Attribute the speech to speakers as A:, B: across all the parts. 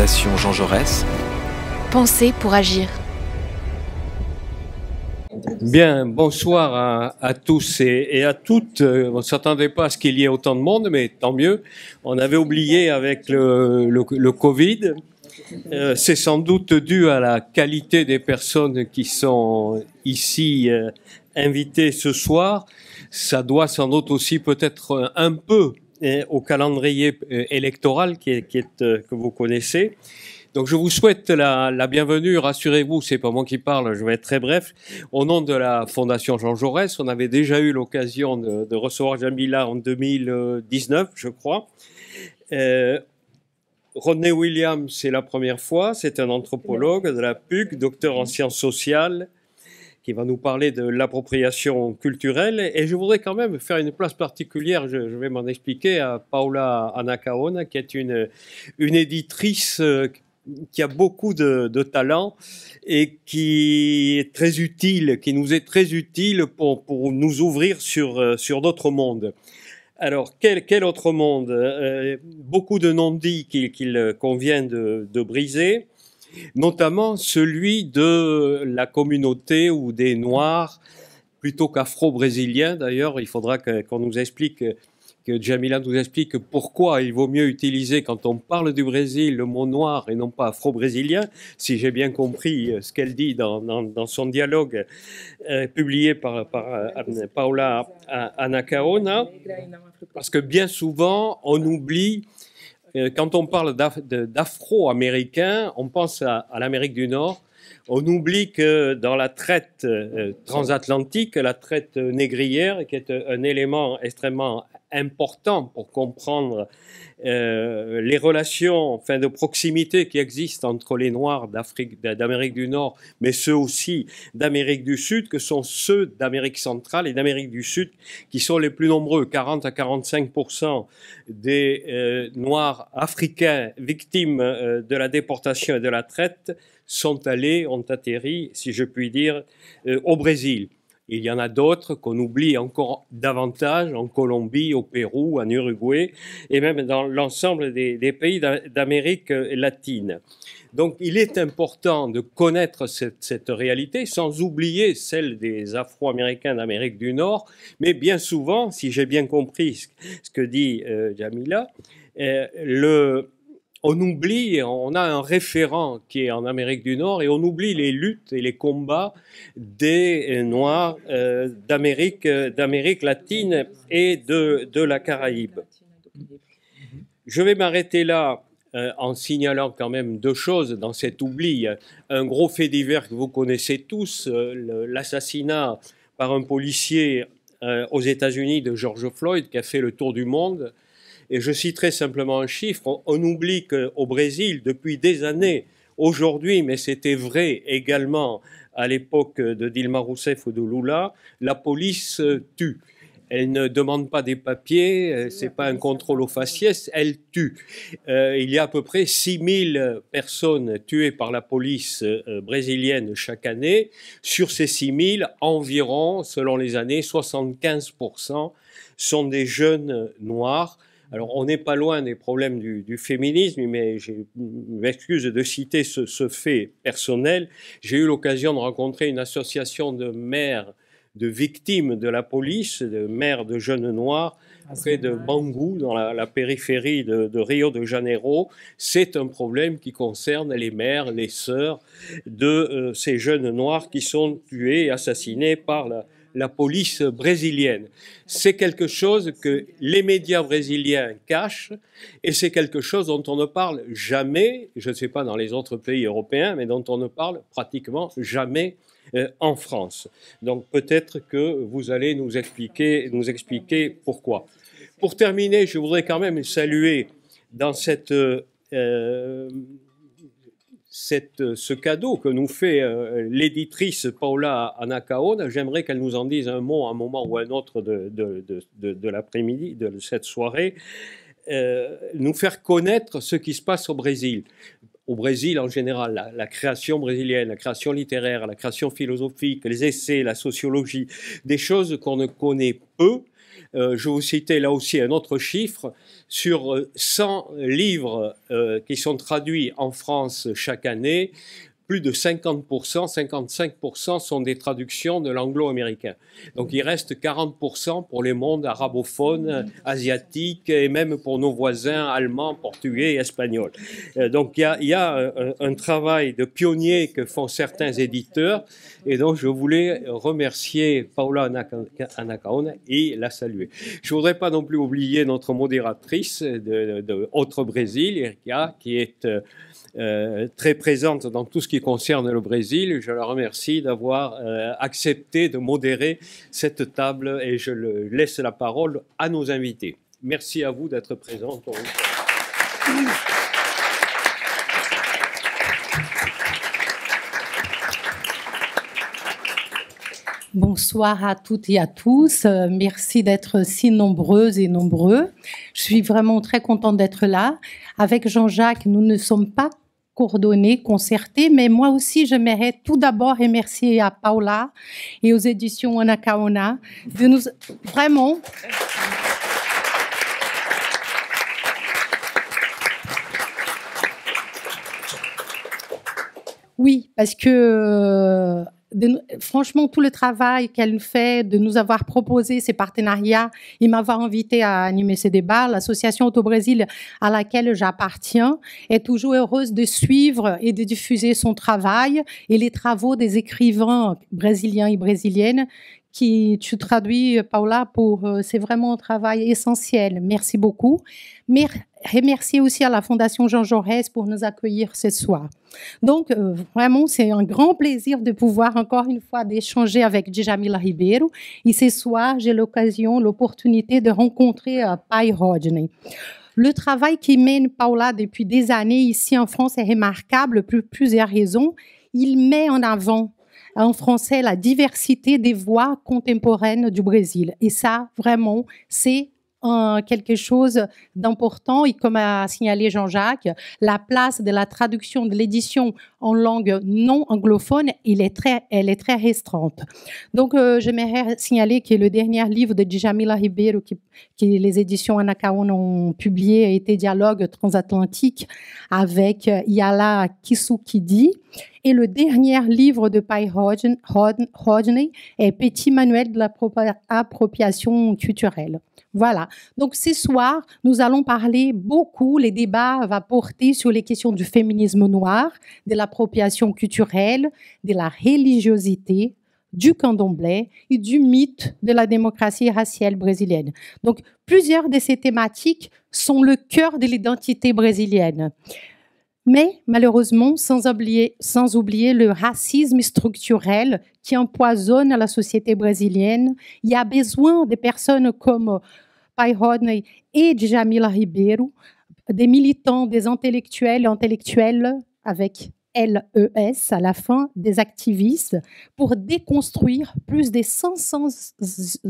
A: Fondation Jean Jaurès.
B: Penser pour agir.
C: Bien, bonsoir à tous et à toutes. On ne s'attendait pas à ce qu'il y ait autant de monde, mais tant mieux. On avait oublié avec le Covid. C'est sans doute dû à la qualité des personnes qui sont ici invitées ce soir. Ça doit sans doute aussi peut-être un peu au calendrier électoral que vous connaissez. Donc je vous souhaite la bienvenue, rassurez-vous, c'est pas moi qui parle, je vais être très bref. Au nom de la Fondation Jean Jaurès, on avait déjà eu l'occasion de recevoir Jamila en 2019, je crois. Rodney Williams, c'est la première fois, c'est un anthropologue de la PUC, docteur en sciences sociales, qui va nous parler de l'appropriation culturelle. Et je voudrais quand même faire une place particulière, je vais m'en expliquer, à Paula Anacaona, qui est une éditrice qui a beaucoup de talent et qui est très utile, qui nous est très utile pour nous ouvrir sur d'autres mondes. Alors, quel autre monde? Beaucoup de non-dits qu'il convient de briser, notamment celui de la communauté ou des Noirs, plutôt qu'afro-brésiliens d'ailleurs. Il faudra qu'on nous explique, que Jamila nous explique pourquoi il vaut mieux utiliser, quand on parle du Brésil, le mot noir et non pas afro-brésilien, si j'ai bien compris ce qu'elle dit dans son dialogue publié par Paula Anacaona, parce que bien souvent, on oublie, quand on parle d'afro-américains, on pense à l'Amérique du Nord. On oublie que dans la traite transatlantique, la traite négrière, qui est un élément extrêmement important pour comprendre les relations de proximité qui existent entre les Noirs d'Amérique du Nord, mais ceux aussi d'Amérique du Sud, que sont ceux d'Amérique centrale et d'Amérique du Sud, qui sont les plus nombreux. 40 à 45% des Noirs africains victimes de la déportation et de la traite ont atterri, si je puis dire, au Brésil. Il y en a d'autres qu'on oublie encore davantage, en Colombie, au Pérou, en Uruguay, et même dans l'ensemble des pays d'Amérique latine. Donc il est important de connaître cette réalité, sans oublier celle des Afro-Américains d'Amérique du Nord, mais bien souvent, si j'ai bien compris ce que dit Jamila, on oublie, on a un référent qui est en Amérique du Nord et on oublie les luttes et les combats des Noirs d'Amérique latine et de la Caraïbe. Je vais m'arrêter là en signalant quand même deux choses dans cet oubli. Un gros fait divers que vous connaissez tous, l'assassinat par un policier aux États-Unis de George Floyd qui a fait le tour du monde. Et je citerai simplement un chiffre. On oublie qu'au Brésil, depuis des années, aujourd'hui, mais c'était vrai également à l'époque de Dilma Rousseff ou de Lula, la police tue. Elle ne demande pas des papiers, c'est pas un contrôle aux faciès, elle tue. Il y a à peu près 6000 personnes tuées par la police brésilienne chaque année. Sur ces 6000, environ, selon les années, 75% sont des jeunes noirs. Alors, on n'est pas loin des problèmes du féminisme, mais je m'excuse de citer ce fait personnel. J'ai eu l'occasion de rencontrer une association de mères de victimes de la police, de mères de jeunes noirs, près de Bangu, dans la périphérie de Rio de Janeiro. C'est un problème qui concerne les mères, les sœurs de ces jeunes noirs qui sont tués et assassinés par la police brésilienne. C'est quelque chose que les médias brésiliens cachent et c'est quelque chose dont on ne parle jamais, je ne sais pas dans les autres pays européens, mais dont on ne parle pratiquement jamais en France. Donc peut-être que vous allez nous expliquer pourquoi. Pour terminer, je voudrais quand même saluer dans ce cadeau que nous fait l'éditrice Paula Anacaona. J'aimerais qu'elle nous en dise un mot à un moment ou à un autre de l'après-midi, de cette soirée, nous faire connaître ce qui se passe au Brésil. Au Brésil en général, la création brésilienne, la création littéraire, la création philosophique, les essais, la sociologie, des choses qu'on ne connaît peu, Je vous citais là aussi un autre chiffre. Sur 100 livres qui sont traduits en France chaque année, plus de 50%, 55% sont des traductions de l'anglo-américain. Donc il reste 40% pour les mondes arabophones, asiatiques et même pour nos voisins allemands, portugais et espagnols. Donc il y a un travail de pionnier que font certains éditeurs et donc je voulais remercier Paula Anacaona et la saluer. Je ne voudrais pas non plus oublier notre modératrice de Autre Brésil, Erika, qui est très présente dans tout ce qui concerne le Brésil. Je la remercie d'avoir accepté de modérer cette table et je laisse la parole à nos invités. Merci à vous d'être présents.
A: Bonsoir à toutes et à tous. Merci d'être si nombreuses et nombreux. Je suis vraiment très contente d'être là. Avec Jean-Jacques, nous ne sommes pas coordonnés, concertés, mais moi aussi, j'aimerais tout d'abord remercier à Paula et aux éditions Anacaona de nous vraiment... Oui, parce que... franchement, tout le travail qu'elle fait, de nous avoir proposé ces partenariats et m'avoir invité à animer ces débats, l'association Auto-Brésil à laquelle j'appartiens est toujours heureuse de suivre et de diffuser son travail et les travaux des écrivains brésiliens et brésiliennes qui tu traduis, Paula, c'est vraiment un travail essentiel. Merci beaucoup. Remercier aussi à la Fondation Jean Jaurès pour nous accueillir ce soir. Donc, vraiment, c'est un grand plaisir de pouvoir, encore une fois, d'échanger avec Djamila Ribeiro. Et ce soir, j'ai l'opportunité de rencontrer Pai Rodney. Le travail qui mène Paula depuis des années ici en France est remarquable pour plusieurs raisons. Il met en avant en français la diversité des voix contemporaines du Brésil. Et ça, vraiment, c'est quelque chose d'important. Et comme a signalé Jean-Jacques, la place de la traduction de l'édition en langue non anglophone, elle est très restreinte. Donc, j'aimerais signaler que le dernier livre de Djamila Ribeiro que les éditions Anacaona ont publié a été Dialogue transatlantique avec Yala Kisukidi. Et le dernier livre de Pai Rodney est Petit manuel de l'appropriation culturelle. Voilà. Donc, ce soir, nous allons parler beaucoup, les débats vont porter sur les questions du féminisme noir, de l'appropriation culturelle, de la religiosité, du candomblé et du mythe de la démocratie raciale brésilienne. Donc, plusieurs de ces thématiques sont le cœur de l'identité brésilienne. Mais malheureusement, sans oublier le racisme structurel qui empoisonne la société brésilienne, il y a besoin de personnes comme Pai Rodney et Djamila Ribeiro, des militants, des intellectuels avec LES à la fin, des activistes, pour déconstruire plus de 500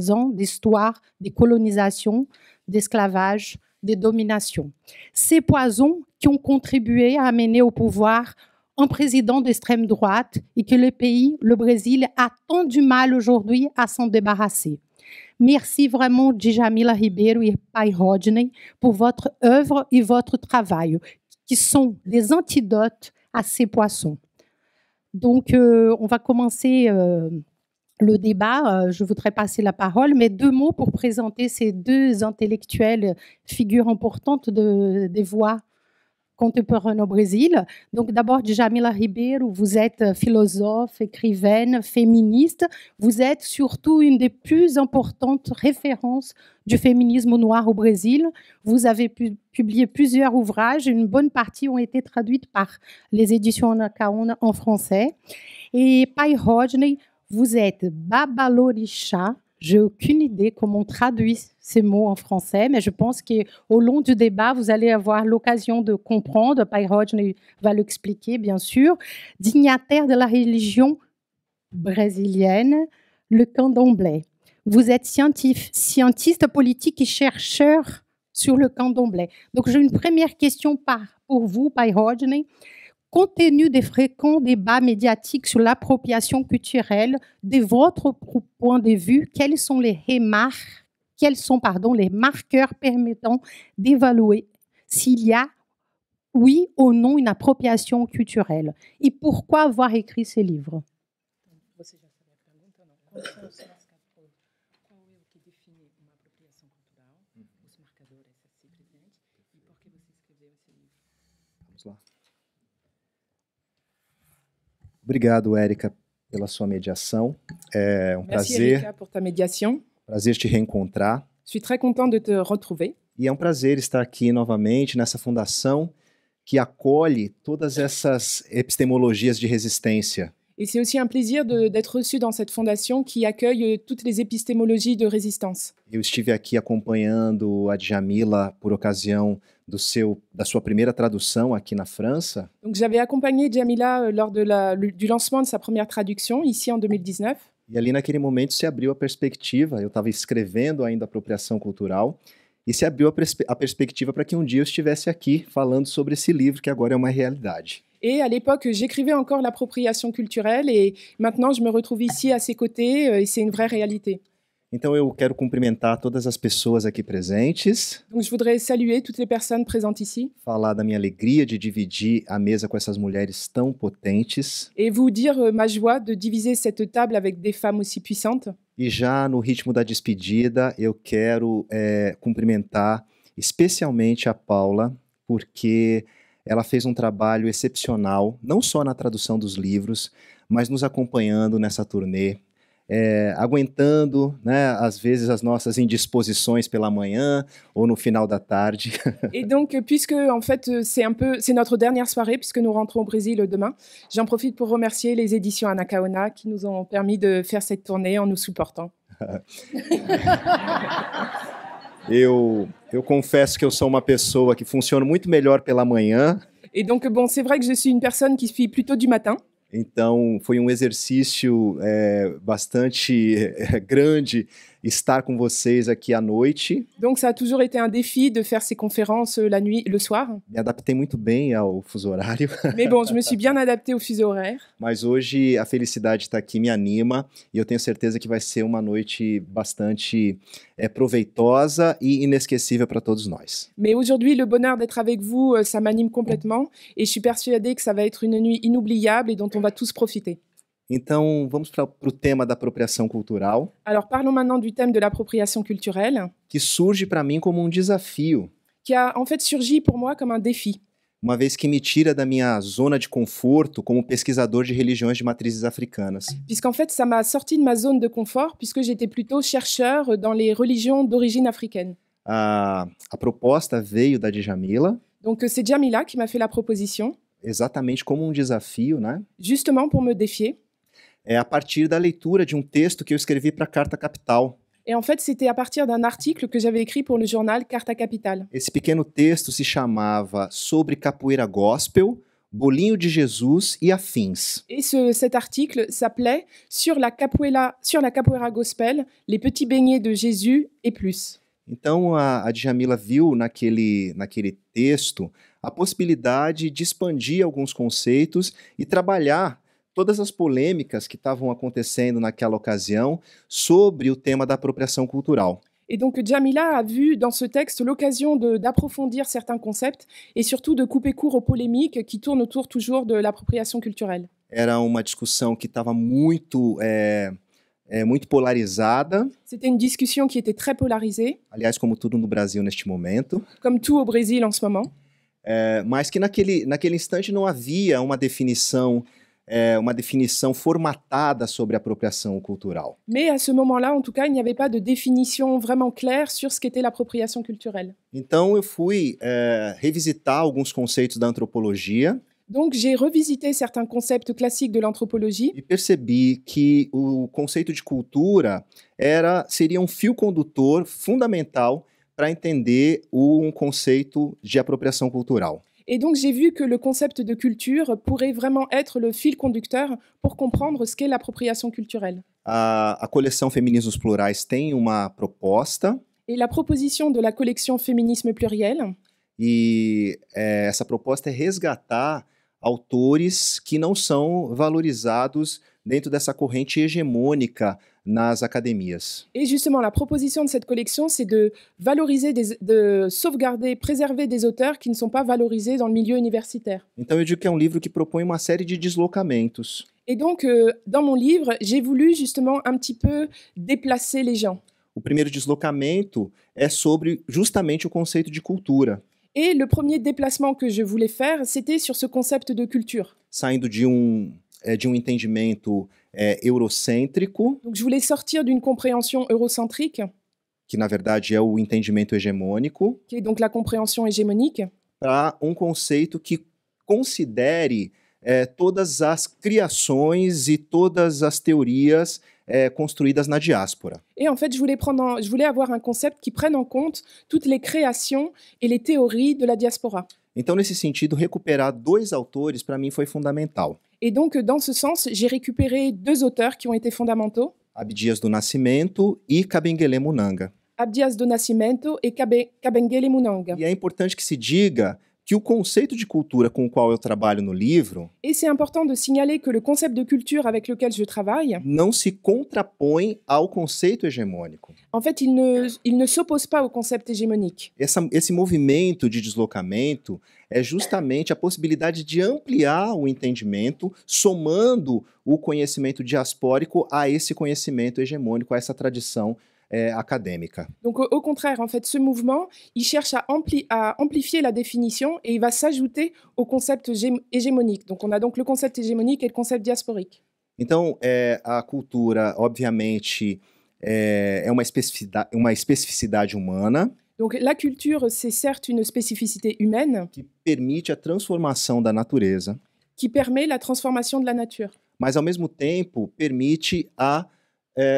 A: ans d'histoire des colonisations, d'esclavage, des dominations. Ces poisons qui ont contribué à amener au pouvoir un président d'extrême droite et que le pays, le Brésil, a tant du mal aujourd'hui à s'en débarrasser. Merci vraiment, Djamila Ribeiro et Pai Rodney, pour votre œuvre et votre travail, qui sont des antidotes à ces poissons. Donc, on va commencer le débat. Je voudrais passer la parole, mais 2 mots pour présenter ces 2 intellectuels, figures importantes des voix contemporaines au Brésil. Donc, d'abord, Djamila Ribeiro, vous êtes philosophe, écrivaine, féministe. Vous êtes surtout une des plus importantes références du féminisme noir au Brésil. Vous avez publié plusieurs ouvrages. Une bonne partie ont été traduites par les éditions Anacaona en français. Et Pai Rodney, vous êtes Babalorixá. Je n'ai aucune idée comment on traduit ces mots en français, mais je pense qu'au long du débat, vous allez avoir l'occasion de comprendre. Pai Rodney va l'expliquer, bien sûr. Dignitaire de la religion brésilienne, le candomblé. Vous êtes scientiste politique et chercheur sur le candomblé. Donc, j'ai une première question pour vous, Pai Rodney. Compte tenu des fréquents débats médiatiques sur l'appropriation culturelle, de votre point de vue, quelles sont les remarques quels sont les marqueurs permettant d'évaluer s'il y a, oui ou non, une appropriation culturelle. Et pourquoi avoir écrit ces livres?
D: Obrigado, Érica, pela sua mediação. É um
E: Merci
D: prazer,
E: Erika pour ta médiation.
D: prazer te reencontrar.
E: Je suis très content de te retrouver.
D: E é um prazer estar aqui novamente nessa fundação que acolhe todas essas epistemologias de resistência.
E: Et c'est aussi un plaisir d'être reçu dans cette fondation qui accueille toutes les épistémologies de résistance.
D: Eu estive aqui acompanhando a Djamila por ocasião da sua primeira tradução aqui na França.
E: Donc j'avais accompagné Djamila lors du lancement de sa première traduction, ici en 2019.
D: E ali naquele momento se abriu a perspectiva, eu estava escrevendo ainda apropriação cultural, e se abriu a perspectiva para que um dia eu estivesse aqui falando sobre esse livro que agora é uma realidade.
E: Et à l'époque, j'écrivais encore l'appropriation culturelle et maintenant je me retrouve ici à ses côtés et c'est une vraie réalité.
D: Então eu quero cumprimentar todas as pessoas aqui presentes,
E: Donc je voudrais saluer toutes les personnes présentes ici
D: falar da minha alegria de dividir a mesa com essas mulheres tão potentes.
E: et vous dire ma joie de diviser cette table avec des femmes aussi puissantes.
D: E já no ritmo da despedida, eu quero cumprimentar especialmente a Paula, porque ela fez um trabalho excepcional, não só na tradução dos livros, mas nos acompanhando nessa turnê, aguentando, né, às vezes as nossas indisposições pela manhã ou no final da tarde.
E: Et donc, puisque en fait c'est notre dernière soirée, puisque nous rentrons au Brésil demain, j'en profite pour remercier les éditions Anacaona qui nous ont permis de faire cette tournée en nous supportant.
D: Eu confesso que eu sou uma pessoa que funciona muito melhor pela manhã.
E: Et donc, bon, c'est vrai que je suis une personne qui suis plutôt du matin.
D: Então, foi um exercício bastante grande estar com vocês aqui à noite.
E: Donc, ça a toujours été un défi de faire ces conférences la nuit, le soir.
D: Me adaptei muito bem ao fuso horário.
E: Mais bon, je me suis bien adaptée au fuseau horaire.
D: Mas hoje a felicidade de estar aqui me anima e eu tenho certeza que vai ser uma noite bastante proveitosa e inesquecível para todos nós.
E: Mais aujourd'hui, le bonheur d'être avec vous, ça m'anime complètement et je suis persuadée que ça va être une nuit inoubliable et dont on va tous profiter.
D: Então, vamos para o tema da apropriação cultural,
E: Alors, parlons maintenant du thème de l'appropriation culturelle,
D: que surge para mim como um desafio,
E: qui a en fait surgi pour moi comme un défi.
D: uma vez que me tira da minha zona de conforto como pesquisador de religiões de matrizes africanas.
E: Puisqu'en fait, ça m'a sorti de ma zone de confort, puisque j'étais plutôt chercheur dans les religions d'origine africaine.
D: A proposta veio da Djamila,
E: Donc, c'est Djamila qui m'a fait la proposition,
D: exatamente como um desafio, né?
E: justement pour me défier.
D: A partir da leitura de um texto que eu escrevi para a Carta Capital.
E: Et en fait, c'était à partir d'un article que j'avais écrit pour le journal Carta Capital.
D: Esse pequeno texto se chamava Sobre Capoeira Gospel, Bolinho de Jesus e Afins.
E: Et cet article s'appelait sur la capoeira gospel, les petits beignets de Jésus et plus.
D: Então, a Djamila viu naquele texto a possibilidade de expandir alguns conceitos e trabalhar todas as polêmicas que estavam acontecendo naquela ocasião sobre o tema da apropriação cultural.
E: Et donc Djamila a vu dans ce texte l'occasion d'approfondir certains concepts et surtout de couper court aux polémiques qui tournent autour toujours de l'appropriation culturelle.
D: Era uma discussão que estava muito polarizada.
E: C'était une discussion qui était très polarisée,
D: Aliás, como tudo no Brasil neste momento.
E: comme tout au Brésil en ce moment.
D: Mas que naquele instante não havia uma definição formatada sobre apropriação cultural.
E: Mais à ce moment-là, en tout cas, il n'y avait pas de définition vraiment claire sur ce qu'était l'appropriation culturelle.
D: Então eu fui revisitar alguns conceitos da antropologia
E: Donc j'ai revisité certains concepts classiques de l'anthropologie
D: e percebi que o conceito de cultura seria um fio condutor fundamental para entender um conceito de apropriação cultural.
E: et donc j'ai vu que le concept de culture pourrait vraiment être le fil conducteur pour comprendre ce qu'est l'appropriation culturelle.
D: A coleção Feminismos Plurais tem uma proposta
E: Et la proposition de la collection Féminisme pluriel,
D: e essa proposta é resgatar autores que não são valorizados dentro dessa corrente hegemônica nas academias.
E: Et justement, la proposition de cette collection, c'est de valoriser, de sauvegarder, préserver des auteurs qui ne sont pas valorisés dans le milieu universitaire.
D: Então eu digo que é um livro que propõe uma série de deslocamentos.
E: Et donc, dans mon livre, j'ai voulu justement un petit peu déplacer les gens.
D: O primeiro deslocamento é sobre justamente o conceito de cultura,
E: Et le premier déplacement que je voulais faire, c'était sur ce concept de culture.
D: saindo de um entendimento eurocêntrico,
E: Donc, je voulais sortir d'une compréhension eurocentrique,
D: que na verdade é o entendimento hegemônico,
E: qui est donc la compréhension hégémonique,
D: para um conceito que considere todas as criações e todas as teorias construídas na diáspora.
E: Et en fait, je voulais avoir un concept qui prenne en compte toutes les créations et les théories de la diaspora.
D: Então, nesse sentido, recuperar dois autores, para mim, foi fundamental.
E: Et donc, dans ce sens, j'ai récupéré 2 auteurs qui ont été fondamentaux,
D: Abdias do Nascimento e Kabengele Munanga.
E: Abdias do Nascimento et Kabengele Munanga.
D: E é importante que se diga que o conceito de cultura com o qual eu trabalho no livro
E: Et c'est important de signaler que le concept de culture avec lequel je travaille,
D: não se contrapõe ao conceito hegemônico.
E: en fait, il ne s'oppose pas au concept hégémonique.
D: Esse movimento de deslocamento é justamente a possibilidade de ampliar o entendimento, somando o conhecimento diaspórico a esse conhecimento hegemônico, a essa tradição académica.
E: Donc, au contraire, en fait, ce mouvement, il cherche à amplifier la définition et il va s'ajouter au concept hégémonique. Donc, on a donc le concept hégémonique et le concept diasporique.
D: Então, a cultura, obviamente, é uma especificidade humana
E: Donc, la culture, c'est certes une spécificité humaine
D: que permite a transformação da natureza,
E: qui permet la transformation de la nature.
D: mas, ao mesmo tempo, permite a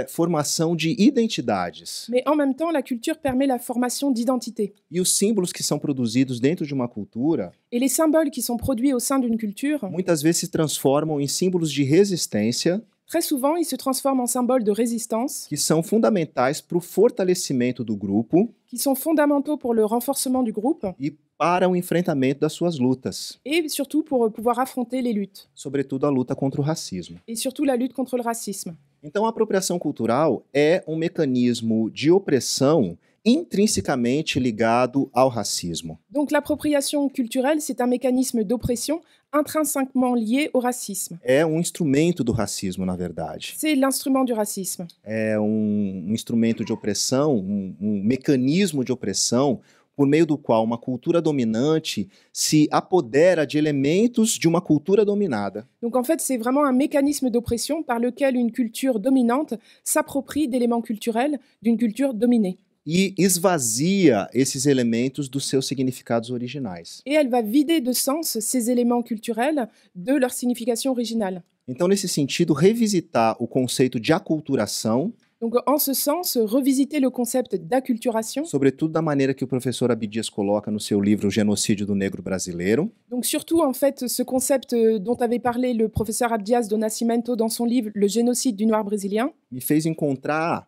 D: formação de identidades.
E: Mais en même temps, la culture permet la formation d'identité.
D: E os símbolos que são produzidos dentro de uma cultura,
E: Et les symboles qui sont produits au sein d'une culture,
D: muitas vezes se transformam em símbolos de resistência,
E: très souvent, ils se transforment en symboles de résistance,
D: que são fundamentais para o fortalecimento do grupo
E: qui sont fondamentaux pour le renforcement du groupe
D: e para o enfrentamento das suas lutas,
E: et surtout pour pouvoir affronter les luttes,
D: sobretudo a luta contra o racismo.
E: et surtout la lutte contre le racisme.
D: Então, a apropriação cultural é um mecanismo de opressão intrinsecamente ligado ao racismo.
E: Donc l'appropriation culturelle, c'est un mécanisme d'oppression intrinsèquement lié au racisme.
D: É um instrumento do racismo, na verdade.
E: C'est l'instrument du racisme.
D: É um instrumento de opressão, um mecanismo de opressão por meio do qual uma cultura dominante se apodera de elementos de uma cultura dominada.
E: Donc en fait, c'est vraiment un mécanisme d'oppression par lequel une culture dominante s'approprie d'éléments culturels d'une culture dominée.
D: E esvazia esses elementos dos seus significados originais.
E: Et elle va vider de sens ces éléments culturels de leur signification originale.
D: Então, nesse sentido, revisitar o conceito de aculturação,
E: Donc en ce sens, revisiter le concept d'acculturation,
D: sobretudo da maneira que o professor Abdias coloca no seu livro O Genocídio do Negro Brasileiro,
E: donc surtout en fait ce concept dont avait parlé le professeur Abdias do Nascimento dans son livre Le génocide du noir brésilien,
D: me fez encontrar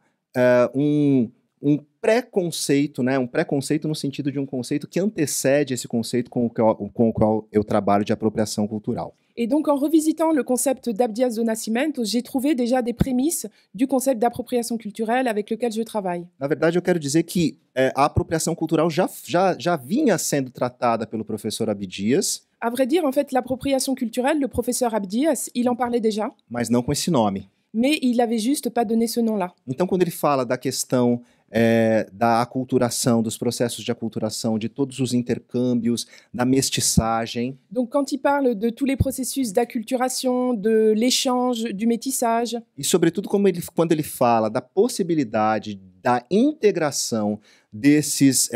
D: um pré-conceito, né? Um pré-conceito no sentido de um conceito que antecede esse conceito com o qual eu trabalho de apropriação cultural.
E: Et donc, en revisitant le concept d'Abdias do Nascimento, j'ai trouvé déjà des prémices du concept d'appropriation culturelle avec lequel je travaille.
D: Na verdade, eu quero dizer que a apropriação cultural já vinha sendo tratada pelo professor Abdias,
E: À vrai dire, en fait, l'appropriation culturelle, le professeur Abdias, il en parlait déjà,
D: mas não com esse nome.
E: mais il n'avait juste pas donné ce nom-là.
D: Então, quando ele fala da questão da aculturação, dos processos de aculturação, de todos os intercâmbios, da mestiçagem,
E: Donc, quand il parle de tous les processus d'acculturation, de l'échange, du métissage,
D: e sobretudo quando ele fala da possibilidade da integração desses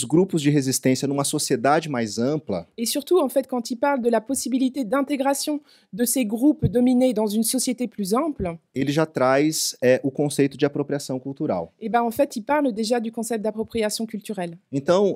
D: grupos de resistência numa sociedade mais ampla,
E: et surtout, en fait, quand il parle de la possibilité d'intégration de ces groupes dominés dans une société plus ample,
D: ele já traz o conceito de apropriação cultural.
E: et ben, en fait, il parle déjà du concept d'appropriation culturelle.
D: Então,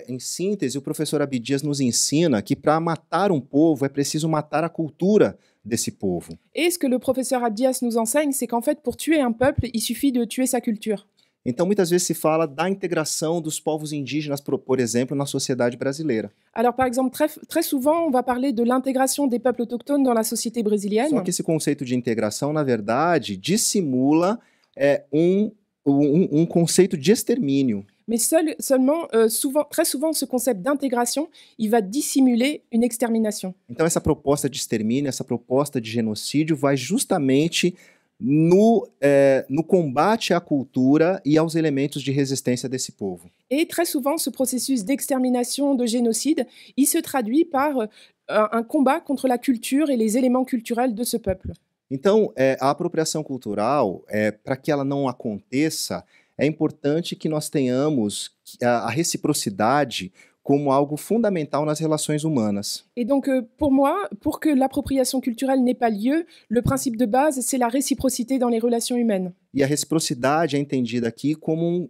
D: em síntese, o professor Abdias nos ensina que para matar um povo é preciso matar a cultura desse povo.
E: Et ce que le professeur Abdias nous enseigne, c'est qu'en fait, pour tuer un peuple, il suffit de tuer sa culture.
D: Então, muitas vezes se fala da integração dos povos indígenas, por exemplo, na sociedade brasileira.
E: Alors, par exemple, très souvent, on va parler de l'intégration des peuples autochtones dans la société brésilienne.
D: Só que esse conceito de integração, na verdade, dissimula um conceito de extermínio.
E: Mais seulement, très souvent, ce concept d'intégration, il va dissimuler une extermination.
D: Então, essa proposta de extermínio, essa proposta de genocídio vai justamente no combate à cultura e aos elementos de resistência desse povo.
E: Et très souvent, ce processus d'extermination, de génocide, il se traduit par un combat contre la culture et les éléments culturels de ce peuple.
D: Então, a apropriação cultural, para que ela não aconteça, é importante que nós tenhamos a reciprocidade como algo fundamental nas relações humanas.
E: Et donc, pour moi, pour que l'appropriation culturelle n'ait pas lieu, le principe de base, c'est la réciprocité dans les relations humaines.
D: E a reciprocidade é entendida aqui como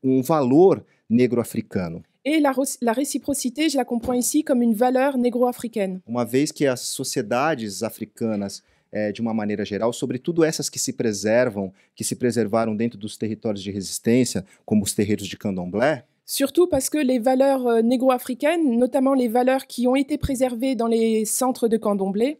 D: um valor negro-africano.
E: Et la réciprocité, je la comprends ici comme une valeur négro-africaine.
D: Uma vez que as sociedades africanas, de uma maneira geral, sobretudo essas que se preservaram dentro dos territórios de resistência, como os terreiros de candomblé,
E: Surtout parce que les valeurs négro-africaines, notamment les valeurs qui ont été préservées dans les centres de candomblé,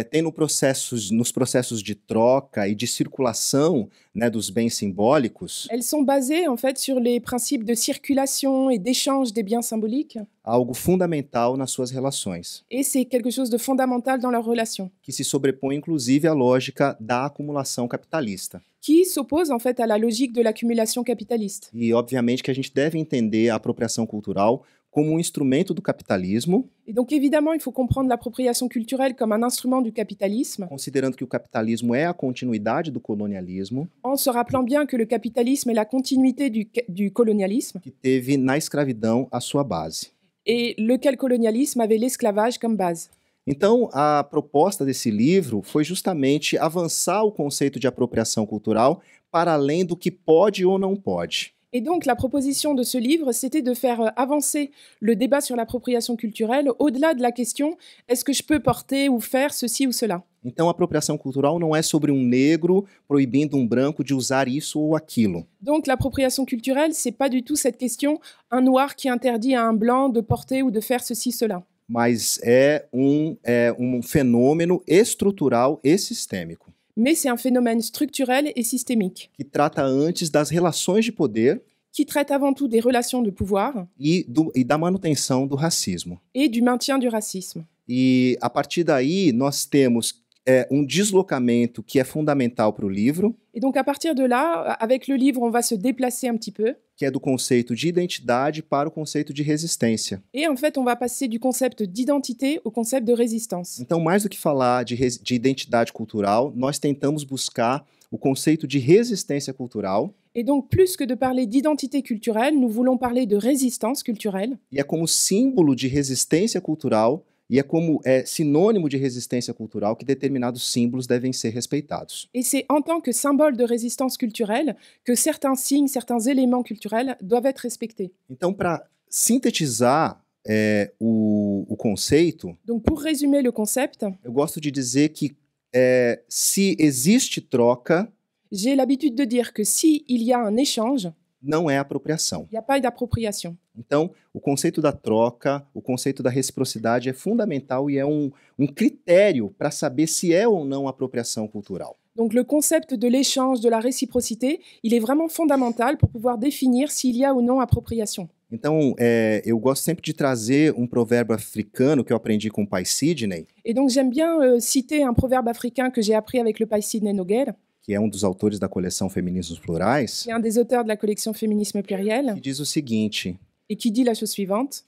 D: tem nos processos de troca e de circulação, né, dos bens simbólicos,
E: elles sont basées en fait sur les principes de circulation et d'échange des biens symboliques.
D: algo fundamental nas suas relações,
E: Et c'est quelque chose de fondamental dans leurs relations,
D: que se sobrepõe inclusive à lógica da acumulação capitalista.
E: qui s'oppose en fait à la logique de l'accumulation capitaliste.
D: E, obviamente, que a gente deve entender a apropriação cultural como um instrumento do capitalismo,
E: Et donc évidemment, il faut comprendre l'appropriation culturelle comme un instrument du capitalisme,
D: considerando que o capitalismo é a continuidade do colonialismo,
E: en se rappelant bien que le capitalisme est la continuité du colonialisme,
D: que teve na escravidão a sua base.
E: et lequel colonialisme avait l'esclavage comme base.
D: Então, a proposta desse livro foi justamente avançar o conceito de apropriação cultural para além do que pode ou não pode.
E: Et donc la proposition de ce livre, c'était de faire avancer le débat sur l'appropriation culturelle au-delà de la question « est-ce que je peux porter ou faire ceci ou cela ?»
D: Então, a apropriação cultural não é sobre um negro proibindo um branco de usar isso ou aquilo.
E: Donc l'appropriation culturelle, c'est pas du tout cette question « un noir qui interdit à un blanc de porter ou de faire ceci, cela ».
D: Mas é um fenômeno estrutural e sistêmico,
E: Mais c'est un phénomène structurel et systémique,
D: que trata antes das relações de poder
E: qui traite avant tout des relations de pouvoir
D: e da manutenção do racismo.
E: et du maintien du racisme.
D: E, a partir daí, nós temos um deslocamento que é fundamental para o livro,
E: Et donc à partir de là, avec le livre, on va se déplacer un petit peu.
D: que é do conceito de identidade para o conceito de resistência.
E: Et en fait, on va passer du concept d'identité au concept de résistance.
D: Então, mais do que falar de identidade cultural, nós tentamos buscar o conceito de resistência cultural,
E: Et donc, plus que de parler d'identité culturelle, nous voulons parler de résistance culturelle.
D: e é como símbolo de resistência cultural, e é como sinônimo de resistência cultural que determinados símbolos devem ser respeitados.
E: Et c'est en tant que symbole de résistance culturelle que certains signes, certains éléments culturels doivent être respectés.
D: Então, para sintetizar o conceito,
E: Donc, pour résumer le concept,
D: eu gosto de dizer que se existe troca,
E: j'ai l'habitude de dire que s'il y a un échange,
D: não é apropriação.
E: il n'y a pas d'appropriation.
D: Então, o conceito da troca, o conceito da reciprocidade é fundamental e é um critério para saber se é ou não apropriação cultural.
E: Donc le concept de l'échange, de la réciprocité, il est vraiment fondamental pour pouvoir définir s'il y a ou non appropriation.
D: Então, eu gosto sempre de trazer um provérbio africano que eu aprendi com o pai Sidney,
E: Et donc j'aime bien citer un proverbe africain que j'ai appris avec le pai Sidney Nogueira,
D: que é um dos autores da coleção Feminismos Plurais,
E: qui est un des auteurs de la collection Féminisme pluriel,
D: que diz o seguinte:
E: et qui dit la chose suivante: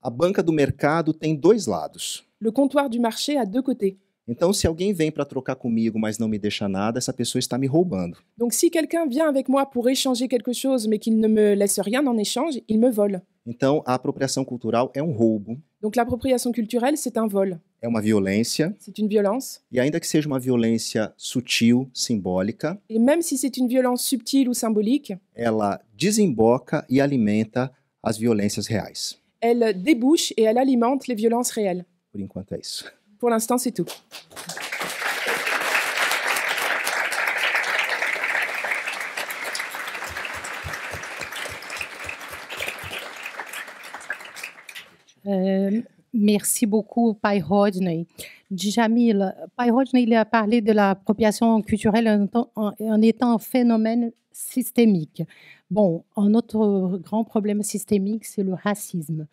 D: a banca do mercado tem dois lados.
E: le comptoir du marché a deux côtés.
D: Então, se alguém vem para trocar comigo, mas não me deixa nada, essa pessoa está me roubando.
E: Donc si quelqu'un vient avec moi pour échanger quelque chose mais qu'il ne me laisse rien en échange, il me vole.
D: Então, a apropriação cultural é um roubo,
E: Donc l'appropriation culturelle, c'est un vol,
D: é uma violência,
E: c'est une violence.
D: e ainda que seja uma violência sutil, simbólica,
E: Et même si c'est une violence subtile ou symbolique,
D: ela desemboca e alimenta as violências reais.
E: elle débouche et elle alimente les violences réelles.
D: Por enquanto é isso.
E: Pour l'instant, c'est tout.
A: Merci beaucoup, Pai Rodney. Djamil, Pai Rodney, il a parlé de l'appropriation culturelle en étant un phénomène systémique. Bon, un autre grand problème systémique, c'est le racisme.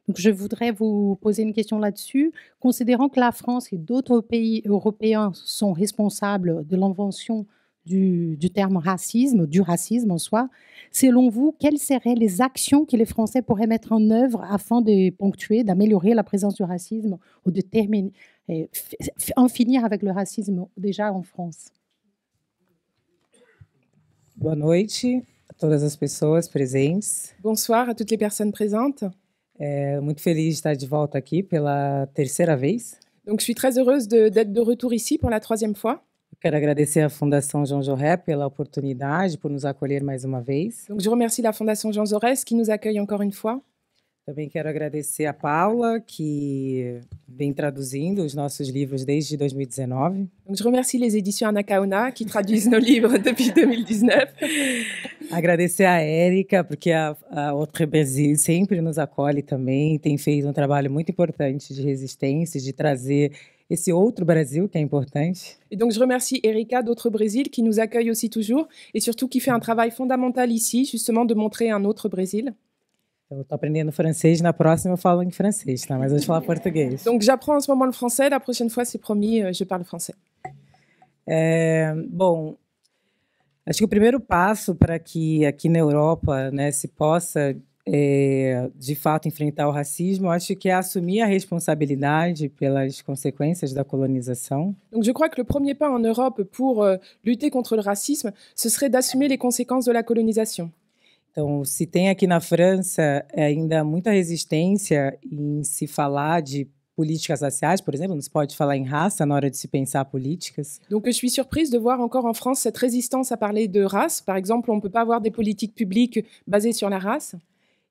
A: Donc, je voudrais vous poser une question là-dessus. Considérant que la France et d'autres pays européens sont responsables de l'invention du terme racisme, du racisme en soi, selon vous, quelles seraient les actions que les Français pourraient mettre en œuvre afin de ponctuer, d'améliorer la présence du racisme ou de terminer, en finir avec le racisme déjà en France?
F: Boa noite a todas as pessoas presentes.
E: Bonsoir à toutes les personnes présentes.
F: Muito feliz de estar de volta aqui pela terceira vez.
E: Donc, je suis très heureuse d'être de retour ici pour la 3e fois.
F: Quero agradecer à Fundação João Jorré pela oportunidade, por nos acolher mais uma vez.
E: Donc, je remercie la Fondation Jean Jaurès qui nous accueille encore une fois.
F: Também quero agradecer a Paula, que vem traduzindo os nossos livros desde 2019.
E: Donc, je remercie les éditions Anacaona qui traduisent nos livres depuis 2019.
F: Agradecer a Érica, porque a Outre Brasil sempre nos acolhe também, tem feito um trabalho muito importante de resistência, de trazer esse outro Brasil que é importante.
E: Et donc, je remercie Erika d'Autre Brésil qui nous accueille aussi toujours et surtout qui fait un travail fondamental ici, justement de montrer un autre Brésil.
F: Eu estou aprendendo francês, na próxima eu falo em francês, tá? Mas hoje eu vou falar português.
E: Donc, j'apprends en ce moment le français. La prochaine fois, c'est promis, je parle français.
F: Bom, acho que o primeiro passo para que aqui na Europa, né, se possa, de fato, enfrentar o racismo, eu acho que é assumir a responsabilidade pelas consequências da colonização.
E: Donc, je crois que le premier pas en Europe pour lutter contre le racisme, ce serait d'assumer les conséquences de la colonisation.
F: Então, se tem aqui na França ainda muita resistência em se falar de políticas raciais, por exemplo, não se pode falar em raça na hora de se pensar políticas.
E: Donc, je suis surprise de voir encore en France cette résistance à parler de race. Par exemple, on ne peut pas avoir des politiques publiques basées sur la race.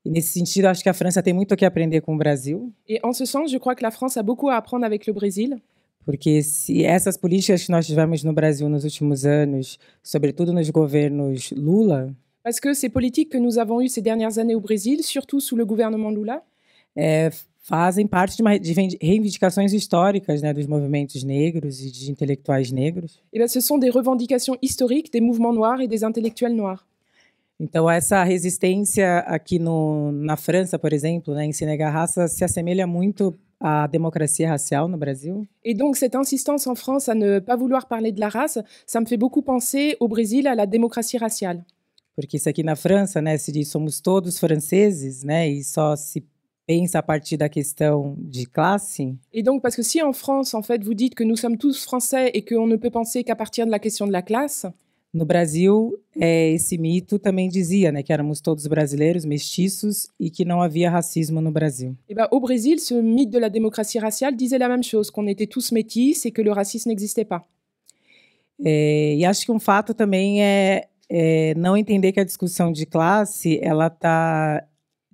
F: E nesse sentido, acho que a França tem muito o que aprender com o Brasil.
E: Et en ce sens, je crois que la France a beaucoup à apprendre avec le Brésil.
F: Porque se essas políticas que nós tivemos no Brasil nos últimos anos, sobretudo nos governos Lula,
E: Parce que ces politiques que nous avons eues ces dernières années au Brésil, surtout sous le gouvernement Lula,
F: fazem parte de reivindicações históricas, né, dos movimentos negros e de intelectuais negros.
E: eh bien, ce sont des revendications historiques des mouvements noirs et des intellectuels noirs.
F: Então, essa resistência aqui na França, por exemplo, né, em se negar a raça, se assemelha muito à democracia racial no Brasil.
E: Et donc, cette insistance en France à ne pas vouloir parler de la race, ça me fait beaucoup penser au Brésil à la démocratie raciale.
F: Porque isso aqui na França, né, se diz somos todos franceses, né, e só se pensa a partir da questão de classe.
E: Et donc, parce que si en France, en fait, vous dites que nous sommes tous français et qu'on ne peut penser qu'à partir de la question de la classe,
F: no Brasil, esse mito também dizia, né, que éramos todos brasileiros, mestiços, e que não havia racismo no Brasil.
E: eh ben, au Brésil, ce mythe de la démocratie raciale disait la même chose, qu'on était tous métis et que le racisme n'existait pas.
F: E acho que fato também é não entender que a discussão de classe ela está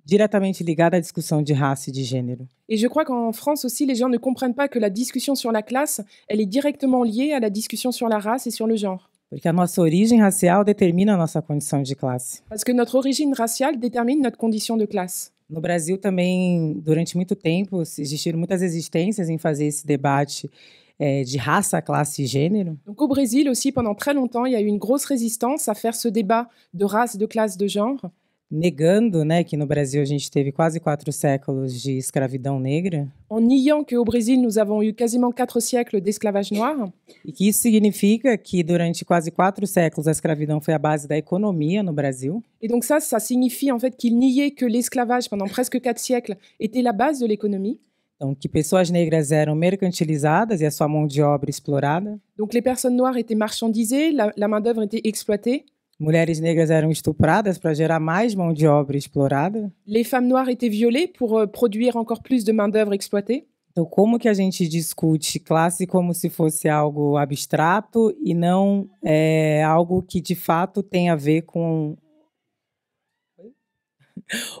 F: diretamente ligada à discussão de raça e de gênero.
E: Et je crois qu'en France aussi, les gens ne comprennent pas que la discussion sur la classe, elle est directement liée à la discussion sur la race et sur le genre.
F: Porque a nossa origem racial determina a nossa condição de classe.
E: Parce que notre origine raciale détermine notre condition de classe.
F: No Brasil também, durante muito tempo, existiram muitas resistências em fazer esse debate de raça, classe e gênero.
E: Donc au Brésil aussi, pendant très longtemps, il y a eu une grosse résistance à faire ce débat de race, de classe, de genre.
F: Negando, né, que no Brasil a gente teve quase 4 séculos de escravidão negra.
E: En niant qu'au Brésil, nous avons eu quasiment 4 siècles d'esclavage noir.
F: E que isso significa que durante quase 4 séculos a escravidão foi a base da economia no Brasil.
E: Et donc ça signifie en fait qu'il niait que l'esclavage pendant presque 4 siècles était la base de l'économie.
F: Então, que pessoas negras eram mercantilizadas e a sua mão de obra explorada.
E: Donc les personnes noires étaient marchandisées, la main-d'œuvre était exploitée.
F: Mulheres negras eram estupradas para gerar mais mão de obra explorada.
E: Les femmes noires étaient violées pour produire encore plus de main-d'œuvre exploitée.
F: Então, como que a gente discute classe como se fosse algo abstrato e não algo que de fato tem a ver com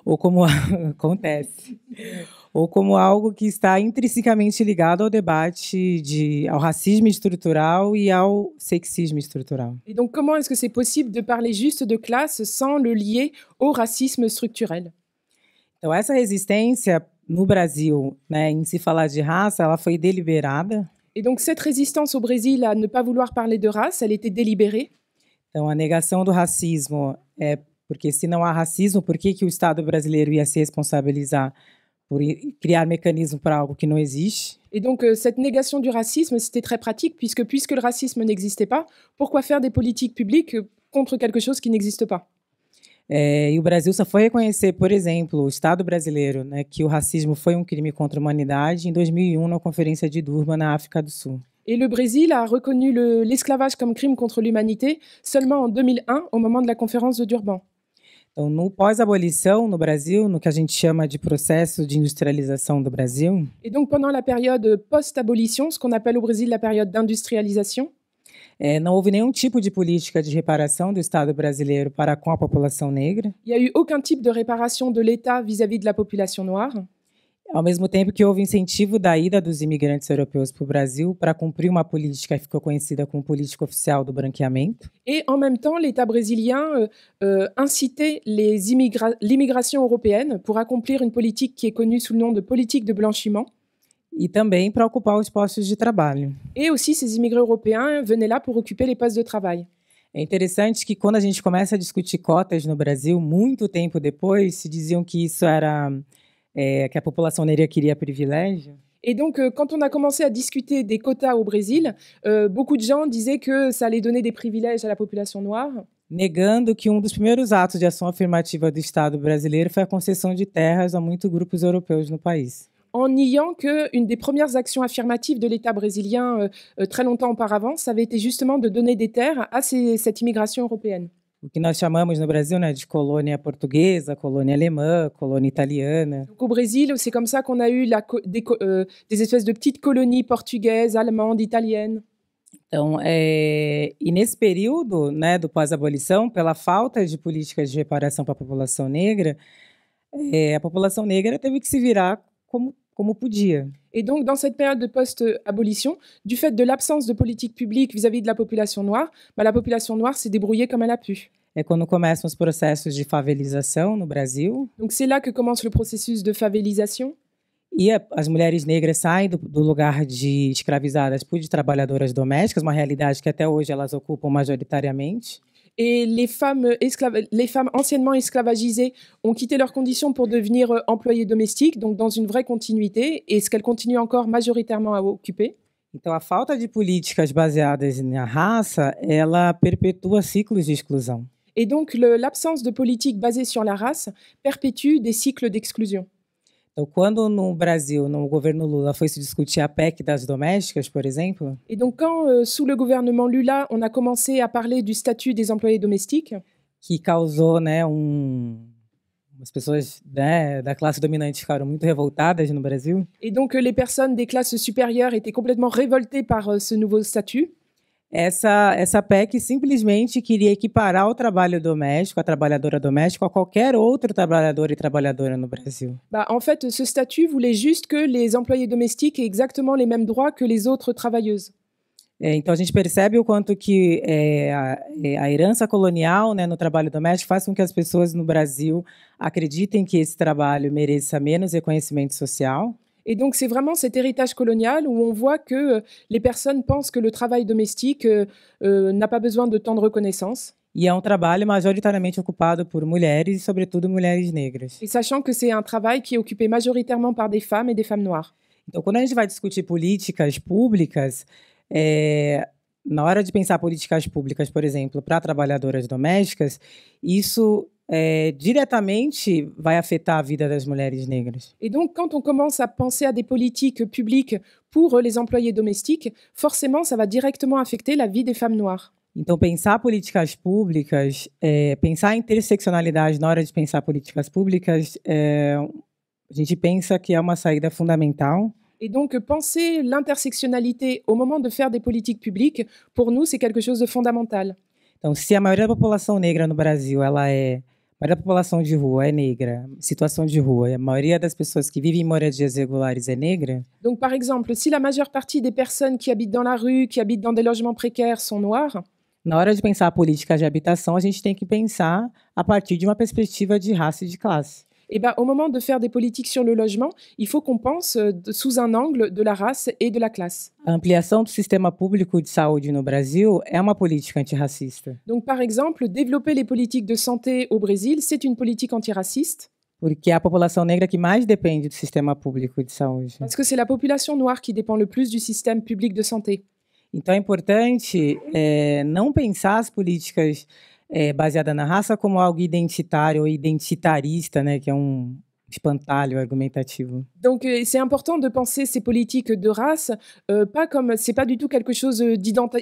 F: ou como acontece, ou como algo que está intrinsecamente ligado ao debate ao racismo estrutural e ao sexisme estrutural.
E: Et donc, comment est-ce que c'est possible de parler juste de classe sans le lier au racisme structurel?
F: Então, essa resistência no Brasil, né, em se falar de raça, ela foi deliberada.
E: Et donc cette résistance au Brésil à ne pas vouloir parler de race, elle était délibérée.
F: Então, a negação do racismo é porque, se não há racismo, por que o Estado brasileiro ia se responsabilizar por criar mecanismo para algo que não existe?
E: Et donc cette négation du racisme, c'était très pratique, puisque le racisme n'existait pas, pourquoi faire des politiques publiques contre quelque chose qui n'existe pas?
F: E o Brasil só foi reconhecer, por exemplo, o Estado brasileiro, né, que o racismo foi um crime contra a humanidade em 2001, na Conferência de Durban, na África do Sul.
E: Et le Brésil a reconnu l'esclavage comme crime contre l'humanité seulement en 2001, au moment de la conférence de Durban.
F: Então, no pós-abolição, no Brasil, no que a gente chama de processo de industrialização do Brasil,
E: Et donc pendant la période post-abolition, ce qu'on appelle au Brésil la période d'industrialisation,
F: não houve nenhum tipo de política de reparação do Estado brasileiro para com a população negra,
E: il n'y a eu aucun type de réparation de l'État vis-à-vis de la population noire.
F: ao mesmo tempo que houve incentivo da ida dos imigrantes europeus para o Brasil para cumprir uma política que ficou conhecida como política oficial do branqueamento.
E: Et en même temps, l'État brésilien incitait l'immigration européenne pour accomplir une politique qui est connue sous le nom de politique de blanchiment.
F: E também para ocupar os postos de trabalho.
E: Et aussi, ces immigrés européens venaient là pour occuper les postes de travail.
F: É interessante que quando a gente começa a discutir cotas no Brasil, muito tempo depois, se diziam que isso era que a população negra queria privilégio.
E: Et donc, quand on a commencé à discuter des quotas au Brésil, beaucoup de gens disaient que ça allait donner des privilèges à la population noire.
F: Negando que dos primeiros atos de ação afirmativa do Estado brasileiro foi a concessão de terras a muitos grupos europeus no país.
E: En niant qu'une des premières actions affirmatives de l'État brésilien très longtemps auparavant, ça avait été justement de donner des terres à cette immigration européenne.
F: O que nós chamamos no Brasil, né, de colônia portuguesa, colônia alemã, colônia italiana.
E: Donc, au Brésil, c'est comme ça qu'on a eu des espèces de petites colonies portugaises, allemandes, italiennes.
F: Então, e nesse período, né, do pós-abolição, pela falta de políticas de reparação para a população negra teve que se virar como podia.
E: Et donc, dans cette période de post-abolition, du fait de l'absence de politique publique vis-à-vis de la population noire, la population noire s'est débrouillée comme elle a pu.
F: É quando começam os processos de favelização no Brasil.
E: Donc, c'est là que commence le processus de favelisation.
F: E as mulheres negras saem do lugar de escravizadas de trabalhadoras domésticas, uma realidade que até hoje elas ocupam majoritariamente.
E: Et les femmes anciennement esclavagisées ont quitté leurs conditions pour devenir employées domestiques, donc dans une vraie continuité, et ce qu'elles continuent encore majoritairement à occuper.
F: Então, a falta de políticas baseadas na raça, ela perpetua ciclos de exclusão.
E: Et donc, l'absence de politique basée sur la race perpétue des cycles d'exclusion.
F: Então, quando no Brasil, no governo Lula, foi se discutir a PEC das domésticas, por exemplo.
E: Et donc, quand, sous le gouvernement Lula, on a commencé à parler du statut des employés domestiques,
F: que causou, né, as pessoas, né, da classe dominante ficaram muito revoltadas no Brasil.
E: Et donc, les personnes des classes supérieures étaient complètement révoltées par ce nouveau statut.
F: Essa PEC simplesmente queria equiparar o trabalho doméstico, a trabalhadora doméstica, a qualquer outro trabalhador e trabalhadora no Brasil.
E: En fait, ce statut voulait juste que les employés domestiques aient exactement les mêmes droits que les autres travailleuses.
F: Então, a gente percebe o quanto que a herança colonial, né, no trabalho doméstico faz com que as pessoas no Brasil acreditem que esse trabalho mereça menos reconhecimento social.
E: Et donc, c'est vraiment cet héritage colonial où on voit que les personnes pensent que le travail domestique n'a pas besoin de tant de reconnaissance.
F: E é trabalho majoritariamente ocupado por mulheres, e sobretudo mulheres negras.
E: Et sachant que c'est un travail qui est occupé majoritairement par des femmes et des femmes noires.
F: Então, quando a gente vai discutir políticas públicas, na hora de pensar políticas públicas, por exemplo, para trabalhadoras domésticas, isso diretamente vai afetar a vida das mulheres negras.
E: Et donc, quand on commence à penser à des politiques publiques pour les employés domestiques, forcément, ça va directement affecter la vie des femmes noires.
F: Então, pensar políticas públicas, pensar a interseccionalidade na hora de pensar políticas públicas, a gente pensa que é uma saída fundamental.
E: Et donc, penser l'intersectionnalité au moment de faire des politiques publiques, pour nous, c'est quelque chose de fondamental.
F: Então, se a maioria da população negra no Brasil, a maioria da população de rua é negra, situação de rua, e a maioria das pessoas que vivem em moradias regulares é negra.
E: Donc, par exemple, si la majeure partie des personnes qui habitent dans la rue, qui habitent dans des logements précaires sont noires,
F: na hora de pensar políticas de habitação, a gente tem que pensar a partir de uma perspectiva de raça e de classe.
E: Eh ben, au moment de faire des politiques sur le logement, il faut qu'on pense sous un angle de la race et de la classe.
F: A ampliação do sistema público de saúde no Brasil é uma política antirracista,
E: Donc, par exemple, développer les politiques de santé au Brésil, c'est une politique antiraciste,
F: porque é a população negra que mais depende do sistema público de saúde.
E: parce que c'est la population noire qui dépend le plus du système public de santé.
F: Então é importante não pensar as políticas baseadas na raça como algo identitário ou identitarista, né, que é espantalho argumentativo.
E: Donc, c'est important de penser ces politiques de race, pas comme, c'est pas du tout quelque chose